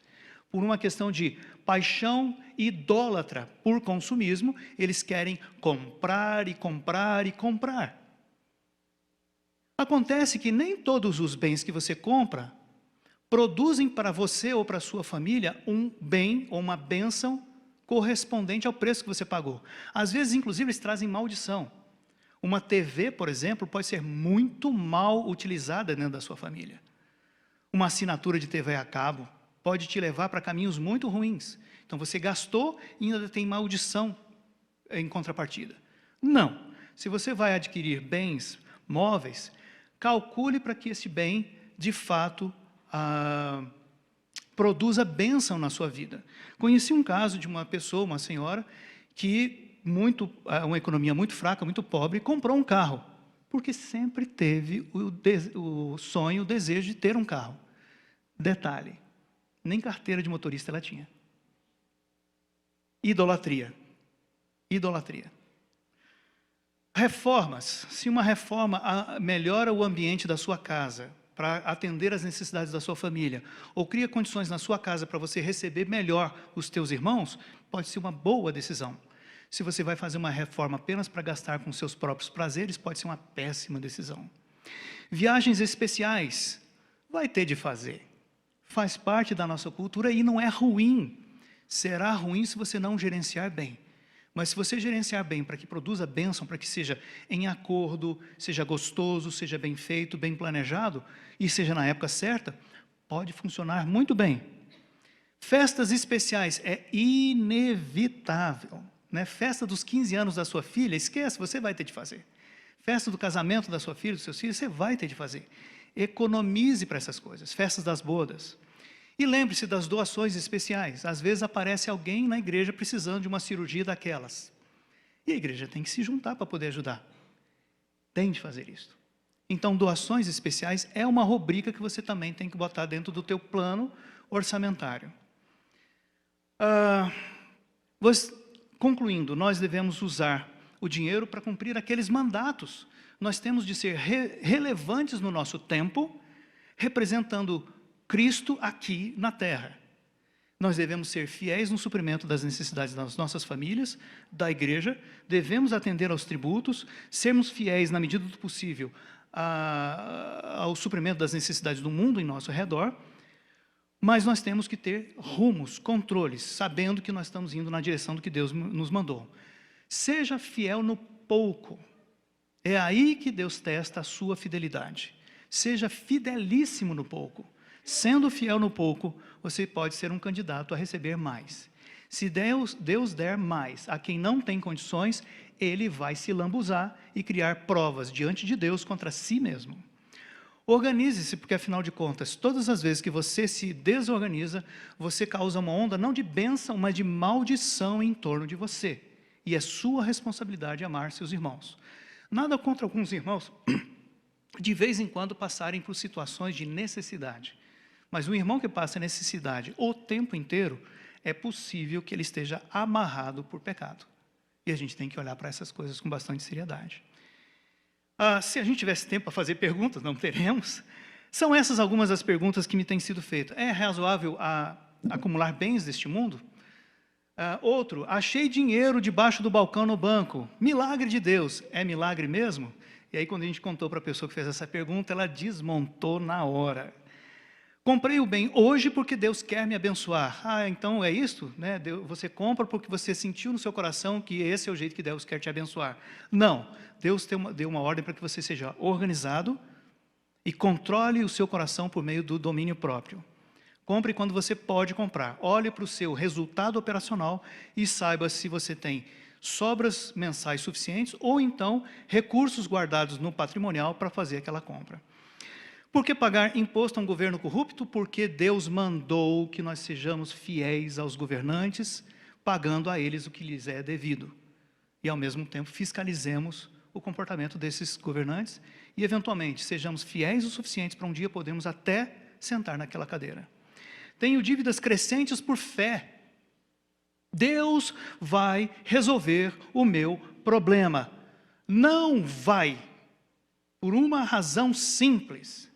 Por uma questão de paixão idólatra por consumismo, eles querem comprar e comprar e comprar. Acontece que nem todos os bens que você compra produzem para você ou para a sua família um bem ou uma bênção correspondente ao preço que você pagou. Às vezes, inclusive, eles trazem maldição. Uma TV, por exemplo, pode ser muito mal utilizada dentro da sua família. Uma assinatura de TV a cabo pode te levar para caminhos muito ruins. Então, você gastou e ainda tem maldição em contrapartida. Não. Se você vai adquirir bens móveis, calcule para que esse bem, de fato, produza bênção na sua vida. Conheci um caso de uma pessoa, uma senhora, que uma economia muito fraca, muito pobre, comprou um carro, porque sempre teve o sonho, o desejo de ter um carro. Detalhe, nem carteira de motorista ela tinha. Idolatria. Idolatria. Reformas. Se uma reforma melhora o ambiente da sua casa, para atender às necessidades da sua família, ou cria condições na sua casa para você receber melhor os teus irmãos, pode ser uma boa decisão. Se você vai fazer uma reforma apenas para gastar com seus próprios prazeres, pode ser uma péssima decisão. Viagens especiais, vai ter de fazer. Faz parte da nossa cultura e não é ruim. Será ruim se você não gerenciar bem. Mas se você gerenciar bem para que produza bênção, para que seja em acordo, seja gostoso, seja bem feito, bem planejado, e seja na época certa, pode funcionar muito bem. Festas especiais é inevitável. Né? Festa dos 15 anos da sua filha, esquece, você vai ter de fazer. Festa do casamento da sua filha, dos seus filhos, você vai ter de fazer. Economize para essas coisas. Festas das bodas. E lembre-se das doações especiais. Às vezes aparece alguém na igreja precisando de uma cirurgia daquelas. E a igreja tem que se juntar para poder ajudar. Tem de fazer isso. Então, doações especiais é uma rubrica que você também tem que botar dentro do teu plano orçamentário. Concluindo, nós devemos usar o dinheiro para cumprir aqueles mandatos. nós temos de ser relevantes no nosso tempo, representando Cristo aqui na terra. Nós devemos ser fiéis no suprimento das necessidades das nossas famílias, da igreja, devemos atender aos tributos, sermos fiéis na medida do possível ao suprimento das necessidades do mundo em nosso redor, mas nós temos que ter rumos, controles, sabendo que nós estamos indo na direção do que Deus nos mandou. Seja fiel no pouco. É aí que Deus testa a sua fidelidade. Seja fidelíssimo no pouco. Sendo fiel no pouco, você pode ser um candidato a receber mais. Se Deus der mais a quem não tem condições, ele vai se lambuzar e criar provas diante de Deus contra si mesmo. Organize-se, porque afinal de contas, todas as vezes que você se desorganiza, você causa uma onda não de bênção, mas de maldição em torno de você. E é sua responsabilidade amar seus irmãos. Nada contra alguns irmãos, de vez em quando, passarem por situações de necessidade. Mas um irmão que passa necessidade o tempo inteiro, é possível que ele esteja amarrado por pecado. E a gente tem que olhar para essas coisas com bastante seriedade. Se a gente tivesse tempo para fazer perguntas, não teremos. São essas algumas das perguntas que me têm sido feitas. É razoável acumular bens deste mundo? Outro, achei dinheiro debaixo do balcão no banco. Milagre de Deus. É milagre mesmo? E aí, quando a gente contou para a pessoa que fez essa pergunta, ela desmontou na hora. Comprei o bem hoje porque Deus quer me abençoar. Então é isso? Né? Você compra porque você sentiu no seu coração que esse é o jeito que Deus quer te abençoar. Não. Deus deu uma ordem para que você seja organizado e controle o seu coração por meio do domínio próprio. Compre quando você pode comprar. Olhe para o seu resultado operacional e saiba se você tem sobras mensais suficientes ou então recursos guardados no patrimonial para fazer aquela compra. Por que pagar imposto a um governo corrupto? Porque Deus mandou que nós sejamos fiéis aos governantes, pagando a eles o que lhes é devido. E, ao mesmo tempo, fiscalizemos o comportamento desses governantes e, eventualmente, sejamos fiéis o suficiente para um dia podermos até sentar naquela cadeira. Tenho dívidas crescentes por fé. Deus vai resolver o meu problema. Não vai, por uma razão simples.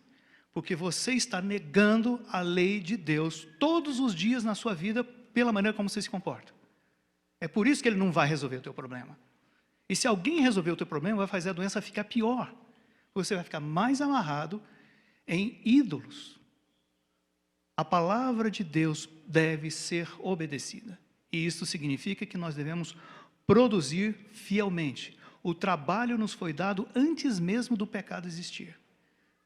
Porque você está negando a lei de Deus todos os dias na sua vida pela maneira como você se comporta. É por isso que ele não vai resolver o teu problema. E se alguém resolver o teu problema, vai fazer a doença ficar pior. Você vai ficar mais amarrado em ídolos. A palavra de Deus deve ser obedecida. E isso significa que nós devemos produzir fielmente. O trabalho nos foi dado antes mesmo do pecado existir.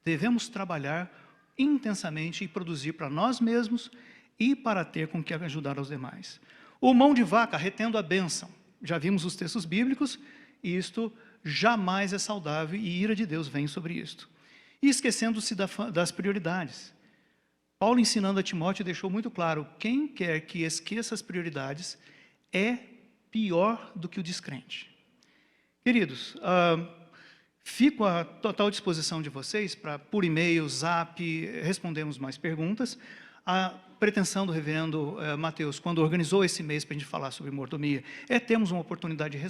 Devemos trabalhar intensamente e produzir para nós mesmos e para ter com que ajudar aos demais. O mão de vaca retendo a bênção. Já vimos os textos bíblicos, e isto jamais é saudável, e ira de Deus vem sobre isto. E esquecendo-se das prioridades. Paulo, ensinando a Timóteo, deixou muito claro, quem quer que esqueça as prioridades é pior do que o descrente. Queridos, fico à total disposição de vocês para, por e-mail, zap, respondermos mais perguntas. A pretensão do reverendo Mateus, quando organizou esse mês para a gente falar sobre mordomia, termos uma oportunidade de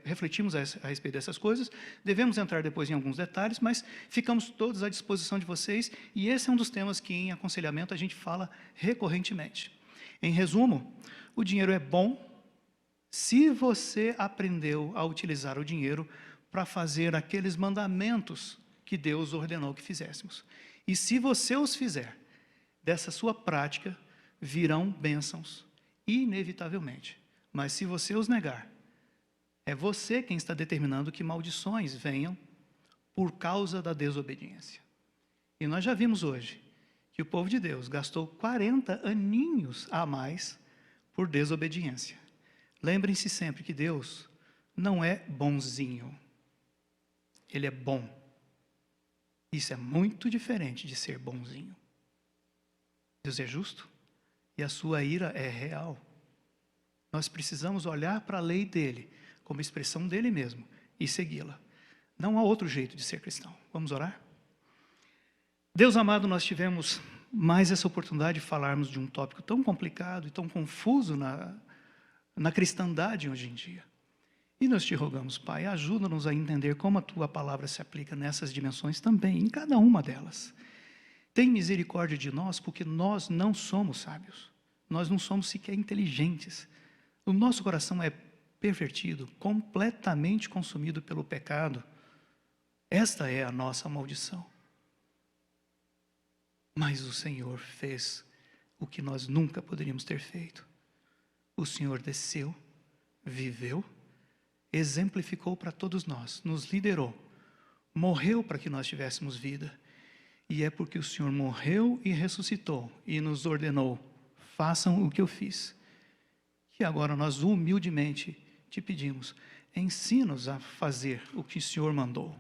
refletirmos a respeito dessas coisas. Devemos entrar depois em alguns detalhes, mas ficamos todos à disposição de vocês, e esse é um dos temas que em aconselhamento a gente fala recorrentemente. Em resumo, o dinheiro é bom se você aprendeu a utilizar o dinheiro para fazer aqueles mandamentos que Deus ordenou que fizéssemos. E se você os fizer, dessa sua prática virão bênçãos, inevitavelmente. Mas se você os negar, é você quem está determinando que maldições venham por causa da desobediência. E nós já vimos hoje que o povo de Deus gastou 40 aninhos a mais por desobediência. Lembrem-se sempre que Deus não é bonzinho. Ele é bom. Isso é muito diferente de ser bonzinho. Deus é justo e a sua ira é real. Nós precisamos olhar para a lei dele como expressão dele mesmo e segui-la. Não há outro jeito de ser cristão. Vamos orar? Deus amado, nós tivemos mais essa oportunidade de falarmos de um tópico tão complicado e tão confuso na cristandade hoje em dia. E nós te rogamos, Pai, ajuda-nos a entender como a Tua palavra se aplica nessas dimensões também, em cada uma delas. Tem misericórdia de nós, porque nós não somos sábios. Nós não somos sequer inteligentes. O nosso coração é pervertido, completamente consumido pelo pecado. Esta é a nossa maldição. Mas o Senhor fez o que nós nunca poderíamos ter feito. O Senhor desceu, viveu, exemplificou para todos nós, nos liderou, morreu para que nós tivéssemos vida. E é porque o Senhor morreu e ressuscitou e nos ordenou, façam o que eu fiz. Que agora nós humildemente te pedimos, ensina-nos a fazer o que o Senhor mandou.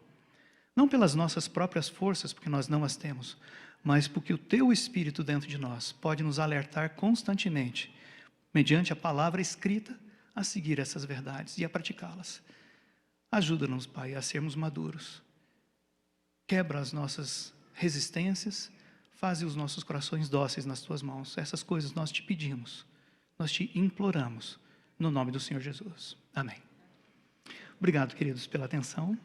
Não pelas nossas próprias forças, porque nós não as temos, mas porque o Teu Espírito dentro de nós pode nos alertar constantemente, mediante a palavra escrita, a seguir essas verdades e a praticá-las. Ajuda-nos, Pai, a sermos maduros. Quebra as nossas resistências, faze os nossos corações dóceis nas Tuas mãos. Essas coisas nós te pedimos, nós te imploramos, no nome do Senhor Jesus. Amém. Obrigado, queridos, pela atenção.